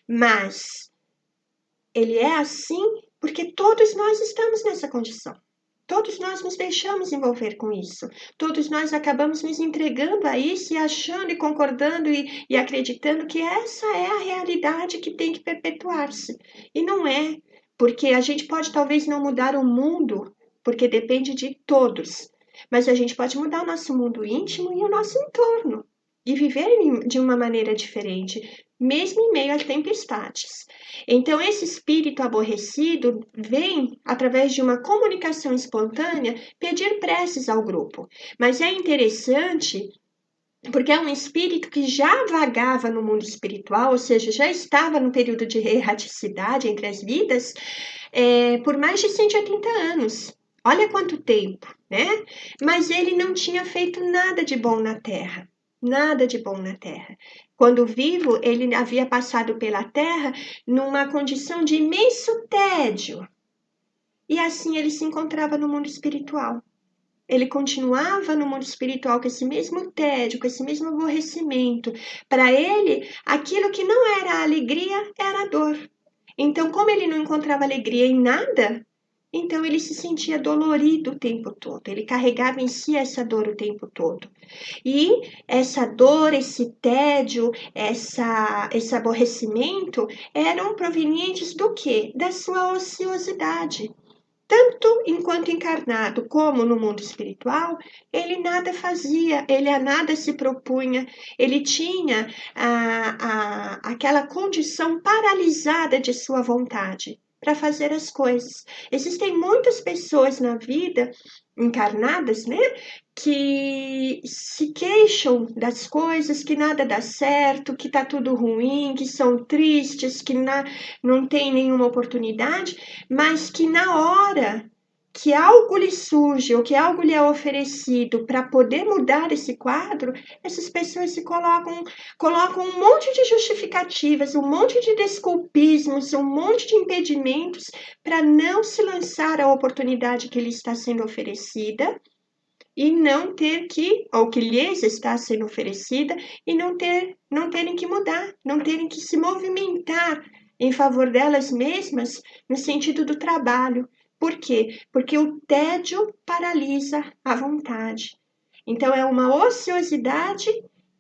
mas ele é assim porque todos nós estamos nessa condição. Todos nós nos deixamos envolver com isso. Todos nós acabamos nos entregando a isso e achando e concordando e acreditando que essa é a realidade que tem que perpetuar-se. E não é, porque a gente pode talvez não mudar o mundo, porque depende de todos. Mas a gente pode mudar o nosso mundo íntimo e o nosso entorno. E viver de uma maneira diferente, mesmo em meio às tempestades. Então, esse espírito aborrecido vem, através de uma comunicação espontânea, pedir preces ao grupo. Mas é interessante, porque é um espírito que já vagava no mundo espiritual, ou seja, já estava no período de erraticidade entre as vidas, por mais de 180 anos. Olha quanto tempo, né? Mas ele não tinha feito nada de bom na Terra. Nada de bom na Terra. Quando vivo, ele havia passado pela Terra numa condição de imenso tédio. E assim ele se encontrava no mundo espiritual. Ele continuava no mundo espiritual com esse mesmo tédio, com esse mesmo aborrecimento. Para ele, aquilo que não era alegria era dor. Então, como ele não encontrava alegria em nada, então ele se sentia dolorido o tempo todo. Ele carregava em si essa dor o tempo todo. E essa dor, esse tédio, esse aborrecimento eram provenientes do quê? Da sua ociosidade. Tanto enquanto encarnado como no mundo espiritual, ele nada fazia, ele a nada se propunha, ele tinha aquela condição paralisada de sua vontade para fazer as coisas. Existem muitas pessoas na vida encarnadas, né, que se queixam das coisas, que nada dá certo, que tá tudo ruim, que são tristes, que não tem nenhuma oportunidade, mas que na hora que algo lhe surge ou que algo lhe é oferecido para poder mudar esse quadro, essas pessoas se colocam um monte de justificativas, um monte de desculpismos, um monte de impedimentos para não se lançar à oportunidade que lhe está sendo oferecida e não ter ou que lhes está sendo oferecida, e não terem que mudar, não terem que se movimentar em favor delas mesmas no sentido do trabalho. Por quê? Porque o tédio paralisa a vontade. Então, é uma ociosidade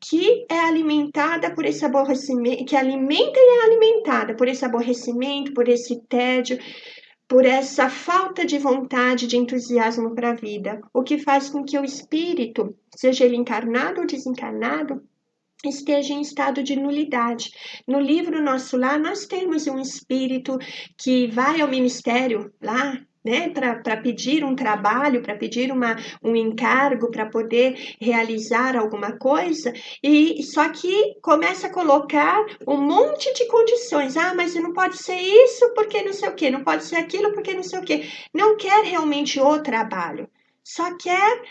que é alimentada por esse aborrecimento, que alimenta e é alimentada por esse aborrecimento, por esse tédio, por essa falta de vontade, de entusiasmo para a vida, o que faz com que o espírito, seja ele encarnado ou desencarnado, esteja em estado de nulidade. No livro Nosso Lar, nós temos um espírito que vai ao ministério lá né, para pedir um trabalho, para pedir um encargo, para poder realizar alguma coisa, e só que começa a colocar um monte de condições. Ah, mas não pode ser isso porque não sei o quê, não pode ser aquilo porque não sei o quê. Não quer realmente o trabalho, só quer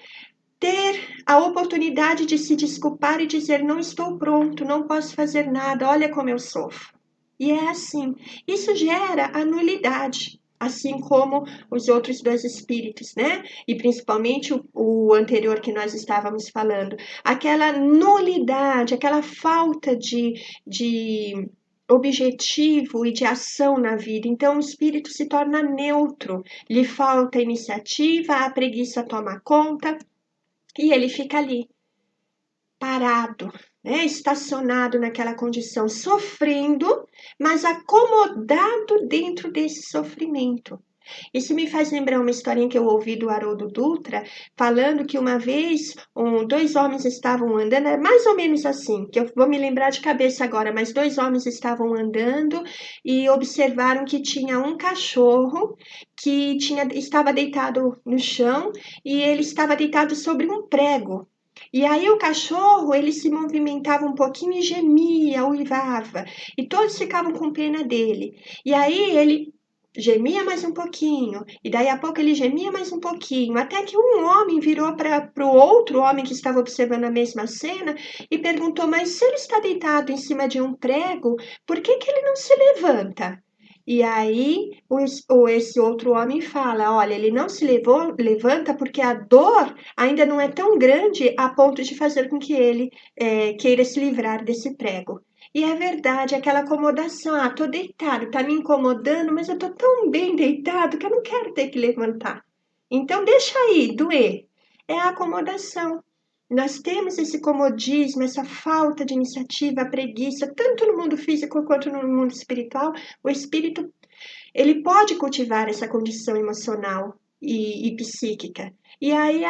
ter a oportunidade de se desculpar e dizer: não estou pronto, não posso fazer nada, olha como eu sofro. E é assim, isso gera a nulidade, assim como os outros dois espíritos, né? E principalmente o anterior que nós estávamos falando, aquela nulidade, aquela falta de objetivo e de ação na vida. Então o espírito se torna neutro, lhe falta iniciativa, a preguiça toma conta e ele fica ali, parado, né, estacionado naquela condição, sofrendo, mas acomodado dentro desse sofrimento. Isso me faz lembrar uma historinha que eu ouvi do Haroldo Dutra, falando que uma vez dois homens estavam andando, é mais ou menos assim, que eu vou me lembrar de cabeça agora, mas dois homens estavam andando e observaram que tinha um cachorro que estava deitado no chão e ele estava deitado sobre um prego. E aí o cachorro, ele se movimentava um pouquinho e gemia, uivava, e todos ficavam com pena dele. E aí ele gemia mais um pouquinho, e daí a pouco ele gemia mais um pouquinho, até que um homem virou para o outro homem que estava observando a mesma cena e perguntou: mas se ele está deitado em cima de um prego, por que que ele não se levanta? E aí esse outro homem fala: olha, ele não se levanta porque a dor ainda não é tão grande a ponto de fazer com que ele queira se livrar desse prego. E é verdade, aquela acomodação. Ah, tô deitado, tá me incomodando, mas eu tô tão bem deitado que eu não quero ter que levantar. Então deixa aí, doer. É a acomodação. Nós temos esse comodismo, essa falta de iniciativa, a preguiça, tanto no mundo físico quanto no mundo espiritual. O espírito, ele pode cultivar essa condição emocional e psíquica. E aí,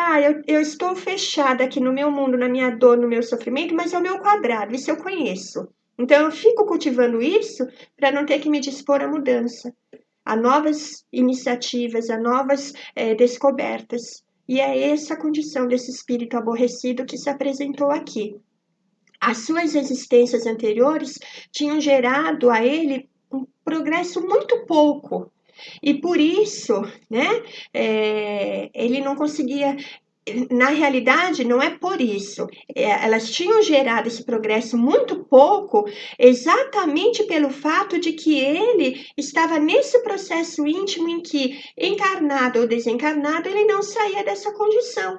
eu estou fechada aqui no meu mundo, na minha dor, no meu sofrimento, mas é o meu quadrado, isso eu conheço. Então, eu fico cultivando isso para não ter que me dispor à mudança, a novas iniciativas, a novas descobertas. E é essa a condição desse espírito aborrecido que se apresentou aqui. As suas existências anteriores tinham gerado a ele um progresso muito pouco. E por isso, né, ele não conseguia. Na realidade, não é por isso. Elas tinham gerado esse progresso muito pouco, exatamente pelo fato de que ele estava nesse processo íntimo em que, encarnado ou desencarnado, ele não saía dessa condição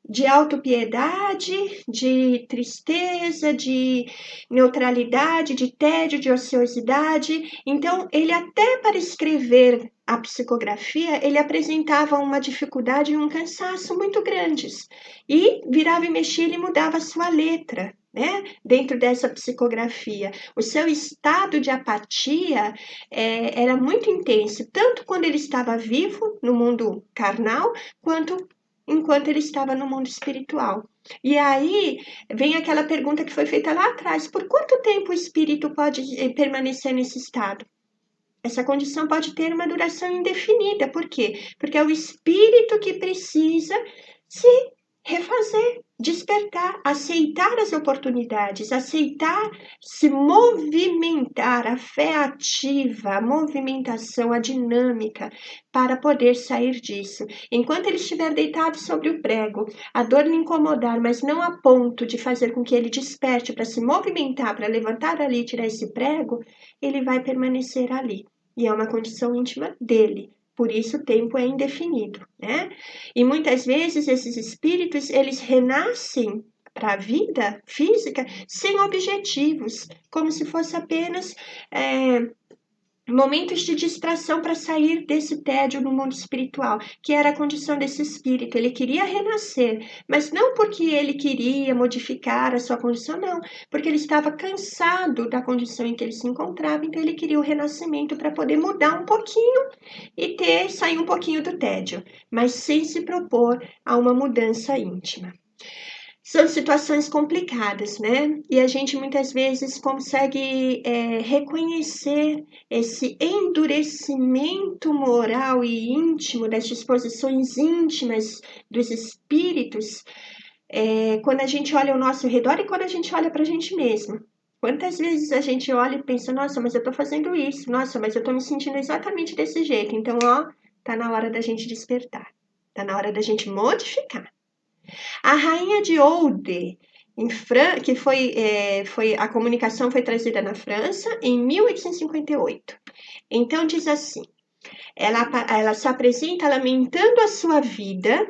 de autopiedade, de tristeza, de neutralidade, de tédio, de ociosidade. Então, ele até para escrever a psicografia, ele apresentava uma dificuldade e um cansaço muito grandes. E virava e mexia, ele mudava a sua letra, né? Dentro dessa psicografia. O seu estado de apatia era muito intenso, tanto quando ele estava vivo no mundo carnal, quanto enquanto ele estava no mundo espiritual. E aí vem aquela pergunta que foi feita lá atrás: por quanto tempo o espírito pode permanecer nesse estado? Essa condição pode ter uma duração indefinida. Por quê? Porque é o espírito que precisa se refazer, despertar, aceitar as oportunidades, aceitar se movimentar, a fé ativa, a movimentação, a dinâmica, para poder sair disso. Enquanto ele estiver deitado sobre o prego, a dor lhe incomodar, mas não a ponto de fazer com que ele desperte para se movimentar, para levantar ali e tirar esse prego, ele vai permanecer ali. E é uma condição íntima dele. Por isso o tempo é indefinido, né? E muitas vezes esses espíritos, eles renascem para a vida física sem objetivos, como se fosse apenas momentos de distração para sair desse tédio no mundo espiritual, que era a condição desse espírito. Ele queria renascer, mas não porque ele queria modificar a sua condição, não, porque ele estava cansado da condição em que ele se encontrava, então ele queria o renascimento para poder mudar um pouquinho e sair um pouquinho do tédio, mas sem se propor a uma mudança íntima. São situações complicadas, né? E a gente muitas vezes consegue reconhecer esse endurecimento moral e íntimo, das disposições íntimas dos espíritos, quando a gente olha ao nosso redor e quando a gente olha para a gente mesmo. Quantas vezes a gente olha e pensa, nossa, mas eu tô fazendo isso, nossa, mas eu tô me sentindo exatamente desse jeito. Então, ó, tá na hora da gente despertar, tá na hora da gente modificar. A rainha de Oude, que foi a comunicação foi trazida na França em 1858. Então diz assim, ela se apresenta lamentando a sua vida.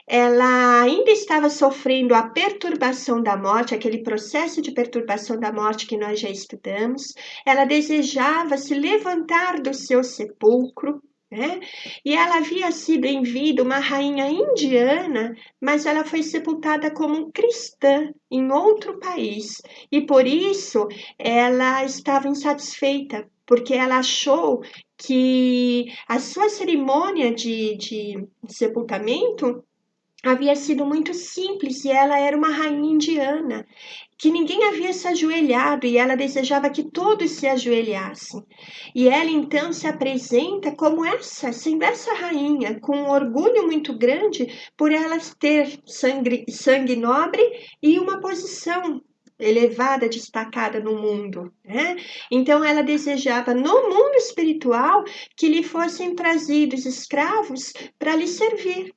Ela ainda estava sofrendo a perturbação da morte, aquele processo de perturbação da morte que nós já estudamos. Ela desejava se levantar do seu sepulcro, né? E ela havia sido em vida uma rainha indiana, mas ela foi sepultada como cristã em outro país. E por isso ela estava insatisfeita, porque ela achou que a sua cerimônia de sepultamento havia sido muito simples e ela era uma rainha indiana, que ninguém havia se ajoelhado e ela desejava que todos se ajoelhassem. E ela então se apresenta como sendo essa rainha, com um orgulho muito grande por ela ter sangue nobre e uma posição elevada, destacada no mundo, né? Então ela desejava no mundo espiritual que lhe fossem trazidos escravos para lhe servir.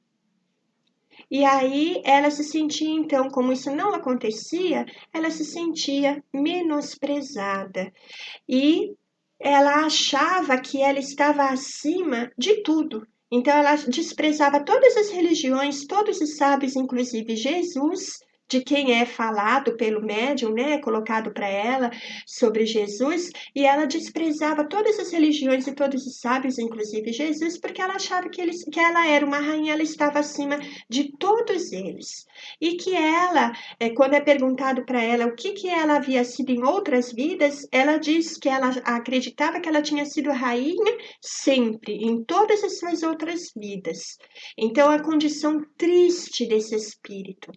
E aí ela se sentia, então, como isso não acontecia, ela se sentia menosprezada. E ela achava que ela estava acima de tudo. Então ela desprezava todas as religiões, todos os sábios, inclusive Jesus, de quem é falado pelo médium, né, colocado para ela sobre Jesus, e ela desprezava todas as religiões e todos os sábios, inclusive Jesus, porque ela achava que ela era uma rainha, ela estava acima de todos eles. E que ela, quando é perguntado para ela o que ela havia sido em outras vidas, ela diz que ela acreditava que ela tinha sido rainha sempre, em todas as suas outras vidas. Então, a condição triste desse espírito,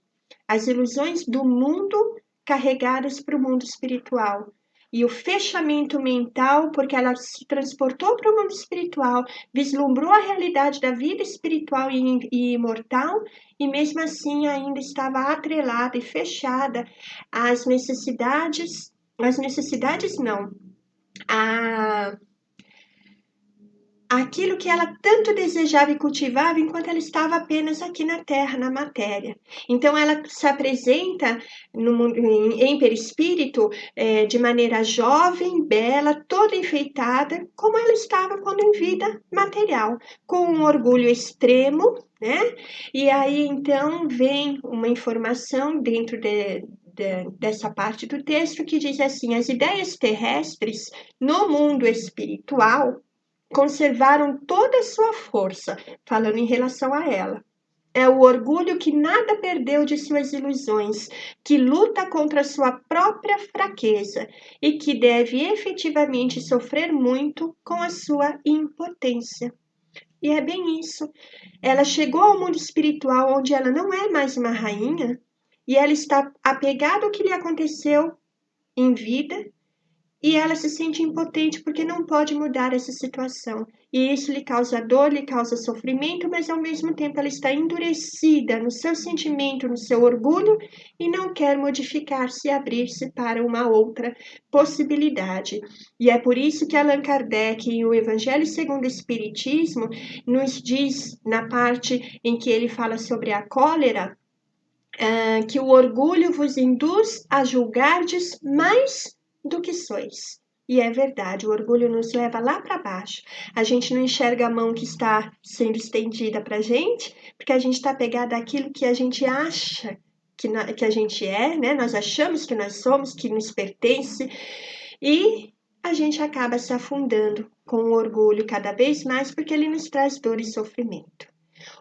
as ilusões do mundo carregadas para o mundo espiritual. E o fechamento mental, porque ela se transportou para o mundo espiritual, vislumbrou a realidade da vida espiritual e imortal, e mesmo assim ainda estava atrelada e fechada às necessidades não, a aquilo que ela tanto desejava e cultivava enquanto ela estava apenas aqui na Terra, na matéria. Então ela se apresenta no mundo, em perispírito de maneira jovem, bela, toda enfeitada, como ela estava quando em vida material, com um orgulho extremo, né? E aí então vem uma informação dentro dessa parte do texto que diz assim: as ideias terrestres no mundo espiritual conservaram toda a sua força, falando em relação a ela. É o orgulho que nada perdeu de suas ilusões, que luta contra sua própria fraqueza e que deve efetivamente sofrer muito com a sua impotência. E é bem isso. Ela chegou ao mundo espiritual onde ela não é mais uma rainha e ela está apegada ao que lhe aconteceu em vida e ela se sente impotente porque não pode mudar essa situação. E isso lhe causa dor, lhe causa sofrimento, mas ao mesmo tempo ela está endurecida no seu sentimento, no seu orgulho e não quer modificar-se e abrir-se para uma outra possibilidade. E é por isso que Allan Kardec, em O Evangelho segundo o Espiritismo, nos diz, na parte em que ele fala sobre a cólera, que o orgulho vos induz a julgardes mais do que sois. E é verdade, o orgulho nos leva lá para baixo. A gente não enxerga a mão que está sendo estendida para a gente, porque a gente está pegada àquilo que a gente acha que a gente é, né? Nós achamos que nós somos, que nos pertence, e a gente acaba se afundando com o orgulho cada vez mais, porque ele nos traz dor e sofrimento.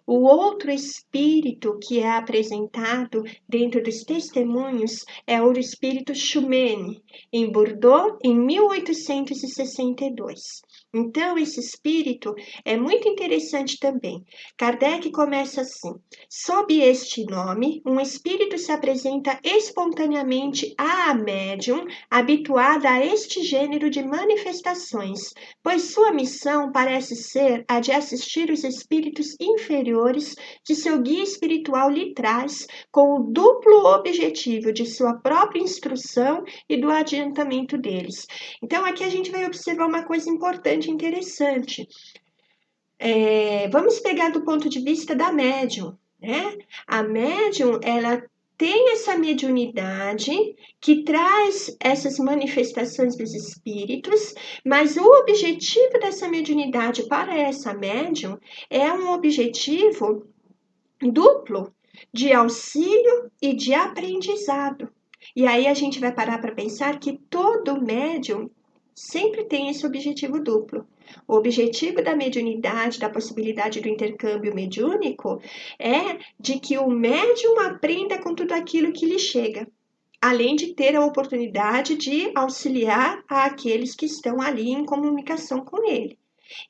O outro espírito que é apresentado dentro dos testemunhos é o espírito Chumene, em Bordeaux, em 1862. Então, esse espírito é muito interessante também. Kardec começa assim: sob este nome, um espírito se apresenta espontaneamente à médium habituada a este gênero de manifestações, pois sua missão parece ser a de assistir os espíritos inferiores que seu guia espiritual lhe traz, com o duplo objetivo de sua própria instrução e do adiantamento deles. Então, aqui a gente vai observar uma coisa importante, interessante. Vamos pegar do ponto de vista da médium, né? A médium, ela tem essa mediunidade que traz essas manifestações dos espíritos, mas o objetivo dessa mediunidade para essa médium é um objetivo duplo de auxílio e de aprendizado. E aí a gente vai parar para pensar que todo médium sempre tem esse objetivo duplo. O objetivo da mediunidade, da possibilidade do intercâmbio mediúnico, é de que o médium aprenda com tudo aquilo que lhe chega, além de ter a oportunidade de auxiliar aqueles que estão ali em comunicação com ele.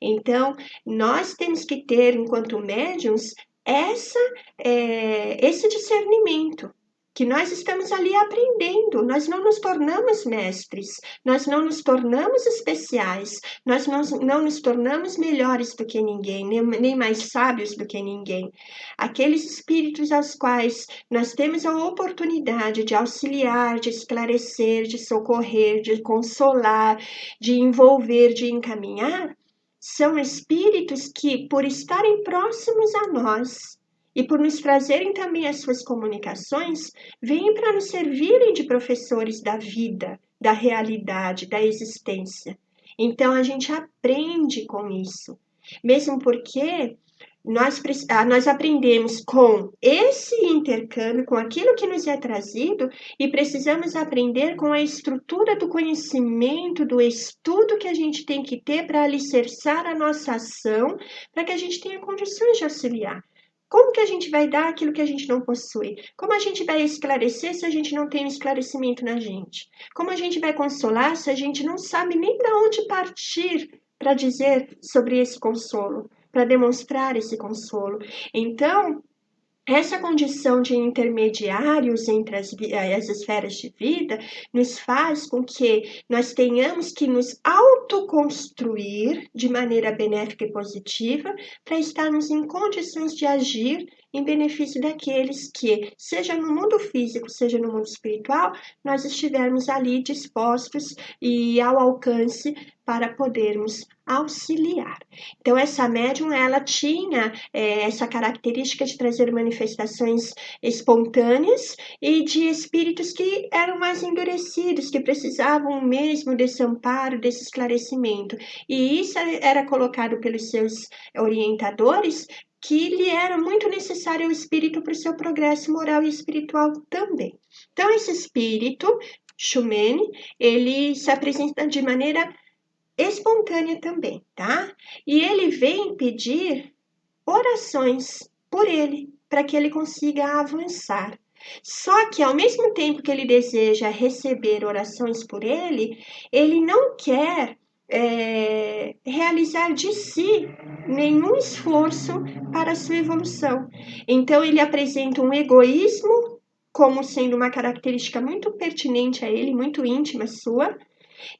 Então, nós temos que ter, enquanto médiums, esse discernimento, que nós estamos ali aprendendo, nós não nos tornamos mestres, nós não nos tornamos especiais, nós não nos tornamos melhores do que ninguém, nem mais sábios do que ninguém. Aqueles espíritos aos quais nós temos a oportunidade de auxiliar, de esclarecer, de socorrer, de consolar, de envolver, de encaminhar, são espíritos que, por estarem próximos a nós e por nos trazerem também as suas comunicações, vêm para nos servirem de professores da vida, da realidade, da existência. Então, a gente aprende com isso, mesmo porque nós aprendemos com esse intercâmbio, com aquilo que nos é trazido, e precisamos aprender com a estrutura do conhecimento, do estudo que a gente tem que ter para alicerçar a nossa ação, para que a gente tenha condições de auxiliar. Como que a gente vai dar aquilo que a gente não possui? Como a gente vai esclarecer se a gente não tem um esclarecimento na gente? Como a gente vai consolar se a gente não sabe nem para onde partir para dizer sobre esse consolo, para demonstrar esse consolo? Então, essa condição de intermediários entre as esferas de vida nos faz com que nós tenhamos que nos autoconstruir de maneira benéfica e positiva para estarmos em condições de agir em benefício daqueles que, seja no mundo físico, seja no mundo espiritual, nós estivermos ali dispostos e ao alcance para podermos auxiliar. Então, essa médium, ela tinha essa característica de trazer manifestações espontâneas e de espíritos que eram mais endurecidos, que precisavam mesmo desse amparo, desse esclarecimento. E isso era colocado pelos seus orientadores, que lhe era muito necessário ao espírito para o seu progresso moral e espiritual também. Então, esse espírito, Shumene, ele se apresenta de maneira espontânea também, tá? E ele vem pedir orações por ele, para que ele consiga avançar. Só que ao mesmo tempo que ele deseja receber orações por ele não quer realizar de si nenhum esforço para a sua evolução. Então ele apresenta um egoísmo como sendo uma característica muito pertinente a ele, muito íntima sua,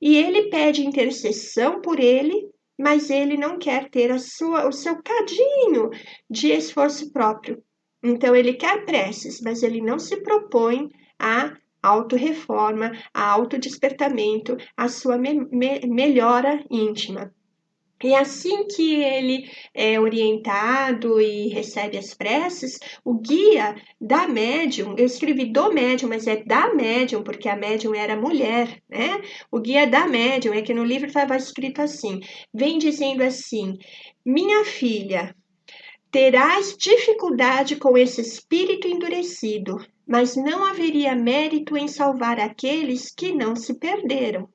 e ele pede intercessão por ele, mas ele não quer ter o seu cadinho de esforço próprio. Então, ele quer preces, mas ele não se propõe a autorreforma, a autodespertamento, a sua melhora íntima. E assim que ele é orientado e recebe as preces, o guia da médium, eu escrevi do médium, mas é da médium, porque a médium era mulher, né? O guia da médium, é que no livro estava escrito assim, vem dizendo assim, minha filha, terás dificuldade com esse espírito endurecido, mas não haveria mérito em salvar aqueles que não se perderam.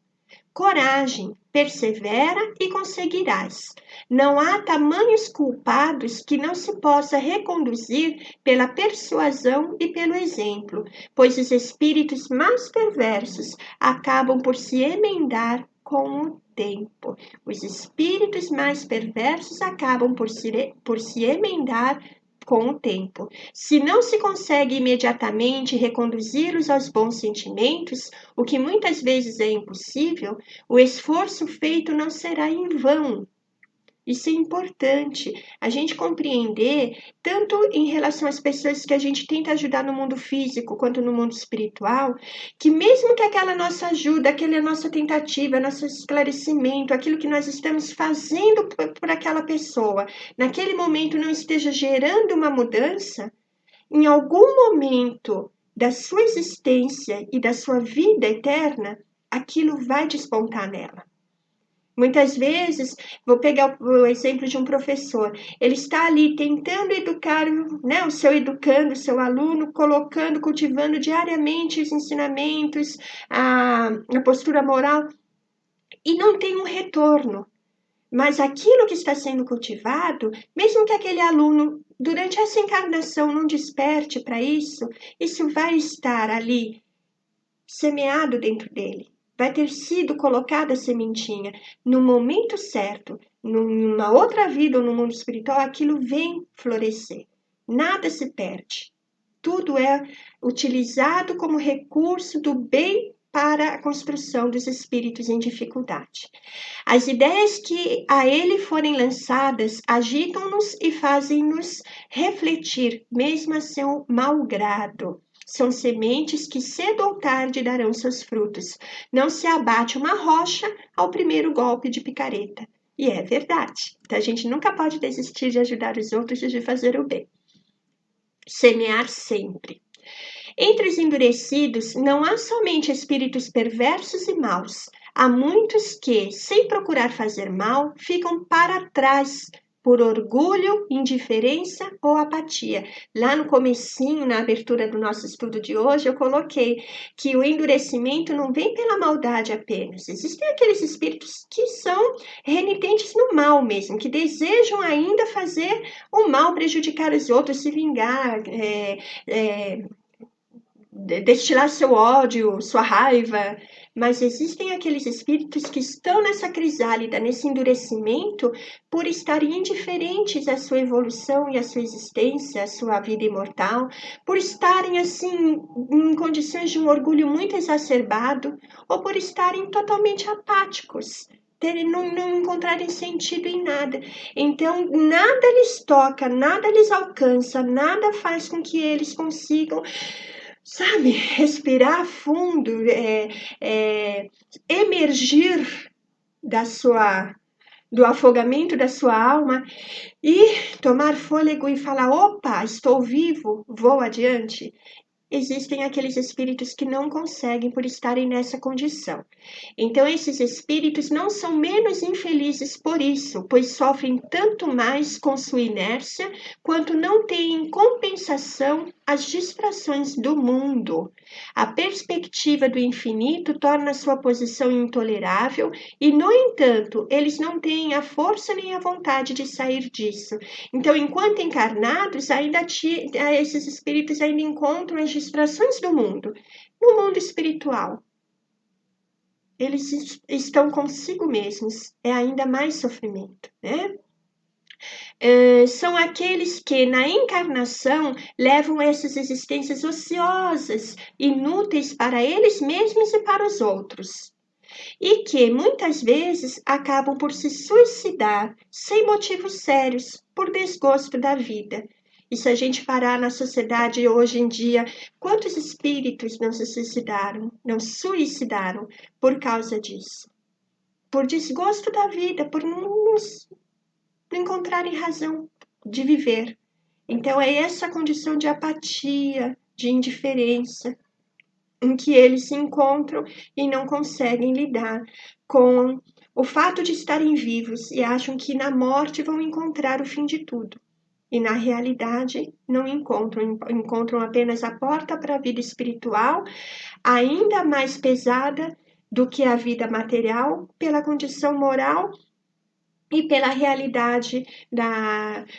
Coragem, persevera e conseguirás. Não há tamanhos culpados que não se possa reconduzir pela persuasão e pelo exemplo, pois os espíritos mais perversos acabam por se emendar com o tempo. Os espíritos mais perversos acabam por se emendar com o tempo. Se não se consegue imediatamente reconduzi-los aos bons sentimentos, o que muitas vezes é impossível, o esforço feito não será em vão. Isso é importante, a gente compreender, tanto em relação às pessoas que a gente tenta ajudar no mundo físico, quanto no mundo espiritual, que mesmo que aquela nossa ajuda, aquela nossa tentativa, nosso esclarecimento, aquilo que nós estamos fazendo por aquela pessoa, naquele momento não esteja gerando uma mudança, em algum momento da sua existência e da sua vida eterna, aquilo vai despontar nela. Muitas vezes, vou pegar o exemplo de um professor, ele está ali tentando educar, né, o seu educando, o seu aluno, colocando, cultivando diariamente os ensinamentos, a postura moral, e não tem um retorno. Mas aquilo que está sendo cultivado, mesmo que aquele aluno, durante essa encarnação, não desperte para isso vai estar ali, semeado dentro dele. Vai ter sido colocada a sementinha no momento certo, numa outra vida ou no mundo espiritual, aquilo vem florescer. Nada se perde. Tudo é utilizado como recurso do bem para a construção dos espíritos em dificuldade. As ideias que a ele forem lançadas agitam-nos e fazem-nos refletir, mesmo a seu mau grado. São sementes que cedo ou tarde darão seus frutos. Não se abate uma rocha ao primeiro golpe de picareta. E é verdade. Então, a gente nunca pode desistir de ajudar os outros e de fazer o bem. Semear sempre. Entre os endurecidos, não há somente espíritos perversos e maus. Há muitos que, sem procurar fazer mal, ficam para trás por orgulho, indiferença ou apatia. Lá no comecinho, na abertura do nosso estudo de hoje, eu coloquei que o endurecimento não vem pela maldade apenas. Existem aqueles espíritos que são renitentes no mal mesmo, que desejam ainda fazer o mal, prejudicar os outros, se vingar, destilar seu ódio, sua raiva, mas existem aqueles espíritos que estão nessa crisálida, nesse endurecimento, por estarem indiferentes à sua evolução e à sua existência, à sua vida imortal, por estarem assim em condições de um orgulho muito exacerbado, ou por estarem totalmente apáticos, não encontrarem sentido em nada. Então, nada lhes toca, nada lhes alcança, nada faz com que eles consigam, sabe, respirar fundo, emergir do afogamento da sua alma e tomar fôlego e falar: opa, estou vivo, vou adiante. Existem aqueles espíritos que não conseguem por estarem nessa condição. Então, esses espíritos não são menos infelizes por isso, pois sofrem tanto mais com sua inércia, quanto não têm em compensação as distrações do mundo. A perspectiva do infinito torna sua posição intolerável e, no entanto, eles não têm a força nem a vontade de sair disso. Então, enquanto encarnados, esses espíritos ainda encontram as distrações do mundo. No mundo espiritual, eles estão consigo mesmos, é ainda mais sofrimento, né? São aqueles que na encarnação levam essas existências ociosas, inúteis para eles mesmos e para os outros, e que muitas vezes acabam por se suicidar sem motivos sérios, por desgosto da vida. E se a gente parar na sociedade hoje em dia, quantos espíritos não se suicidaram, não suicidaram por causa disso? Por desgosto da vida, por não encontrarem razão de viver. Então é essa condição de apatia, de indiferença, em que eles se encontram e não conseguem lidar com o fato de estarem vivos e acham que na morte vão encontrar o fim de tudo. E na realidade não encontram apenas a porta para a vida espiritual, ainda mais pesada do que a vida material, pela condição moral e pela realidade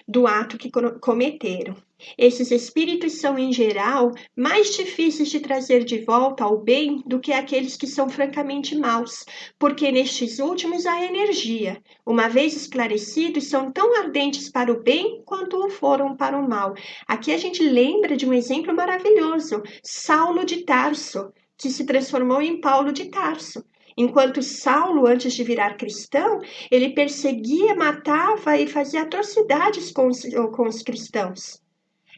do ato que cometeram. Esses espíritos são, em geral, mais difíceis de trazer de volta ao bem do que aqueles que são francamente maus, porque nestes últimos há energia. Uma vez esclarecidos, são tão ardentes para o bem quanto o foram para o mal. Aqui a gente lembra de um exemplo maravilhoso, Saulo de Tarso, que se transformou em Paulo de Tarso. Enquanto Saulo, antes de virar cristão, ele perseguia, matava e fazia atrocidades com os cristãos.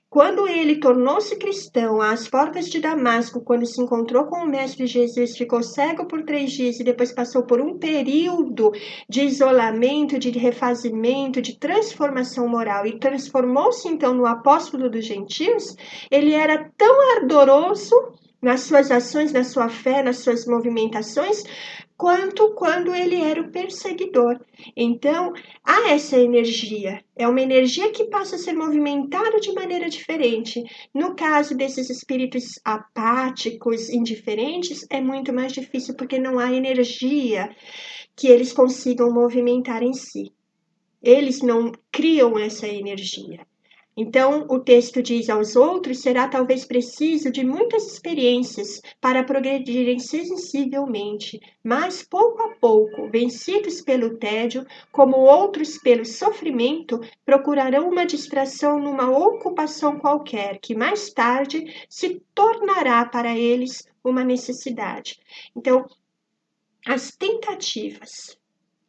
Quando ele tornou-se cristão, às portas de Damasco, quando se encontrou com o Mestre Jesus, ficou cego por 3 dias e depois passou por um período de isolamento, de refazimento, de transformação moral e transformou-se então no apóstolo dos gentios, ele era tão ardoroso nas suas ações, na sua fé, nas suas movimentações, quanto quando ele era o perseguidor. Então, há essa energia. É uma energia que passa a ser movimentada de maneira diferente. No caso desses espíritos apáticos, indiferentes, é muito mais difícil porque não há energia que eles consigam movimentar em si. Eles não criam essa energia. Então, o texto diz aos outros, será talvez preciso de muitas experiências para progredirem sensivelmente, mas pouco a pouco, vencidos pelo tédio, como outros pelo sofrimento, procurarão uma distração numa ocupação qualquer, que mais tarde se tornará para eles uma necessidade. Então, as tentativas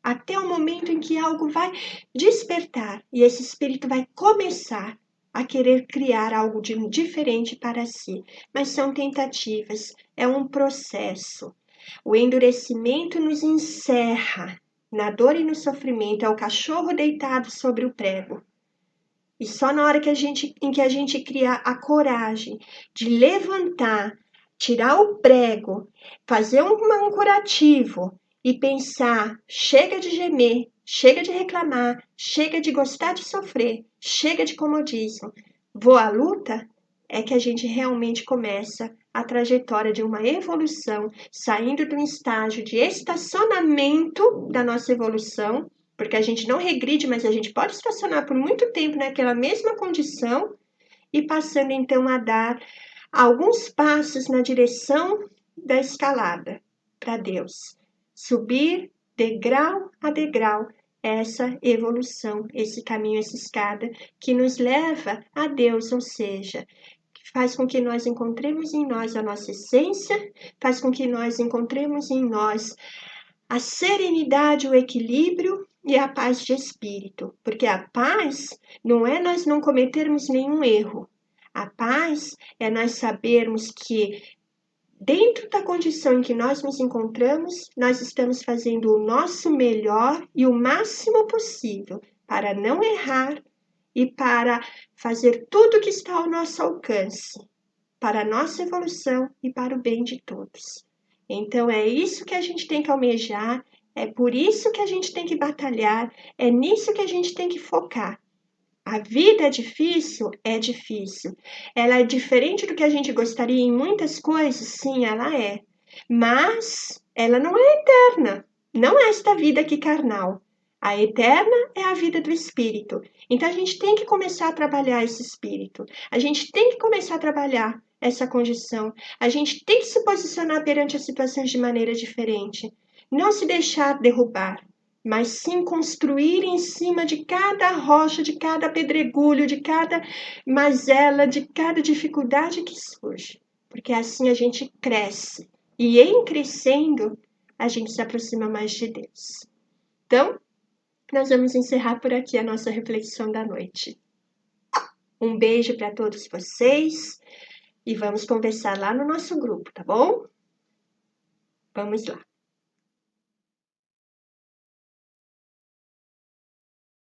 até o momento em que algo vai despertar e esse espírito vai começar a querer criar algo de diferente para si. Mas são tentativas, é um processo. O endurecimento nos encerra na dor e no sofrimento, é o cachorro deitado sobre o prego. E só na hora em que a gente cria a coragem de levantar, tirar o prego, fazer um curativo, e pensar, chega de gemer, chega de reclamar, chega de gostar de sofrer, chega de comodismo, vou à luta, é que a gente realmente começa a trajetória de uma evolução, saindo de um estágio de estacionamento da nossa evolução, porque a gente não regride, mas a gente pode estacionar por muito tempo naquela mesma condição e passando então a dar alguns passos na direção da escalada para Deus. Subir degrau a degrau essa evolução, esse caminho, essa escada que nos leva a Deus, ou seja, faz com que nós encontremos em nós a nossa essência, faz com que nós encontremos em nós a serenidade, o equilíbrio e a paz de espírito, porque a paz não é nós não cometermos nenhum erro. A paz é nós sabermos que dentro da condição em que nós nos encontramos, nós estamos fazendo o nosso melhor e o máximo possível para não errar e para fazer tudo o que está ao nosso alcance, para a nossa evolução e para o bem de todos. Então é isso que a gente tem que almejar, é por isso que a gente tem que batalhar, é nisso que a gente tem que focar. A vida é difícil? É difícil. Ela é diferente do que a gente gostaria em muitas coisas? Sim, ela é. Mas ela não é eterna. Não é esta vida aqui carnal. A eterna é a vida do espírito. Então a gente tem que começar a trabalhar esse espírito. A gente tem que começar a trabalhar essa condição. A gente tem que se posicionar perante as situações de maneira diferente. Não se deixar derrubar, mas sim construir em cima de cada rocha, de cada pedregulho, de cada mazela, de cada dificuldade que surge. Porque assim a gente cresce. E em crescendo, a gente se aproxima mais de Deus. Então, nós vamos encerrar por aqui a nossa reflexão da noite. Um beijo para todos vocês e vamos conversar lá no nosso grupo, tá bom? Vamos lá.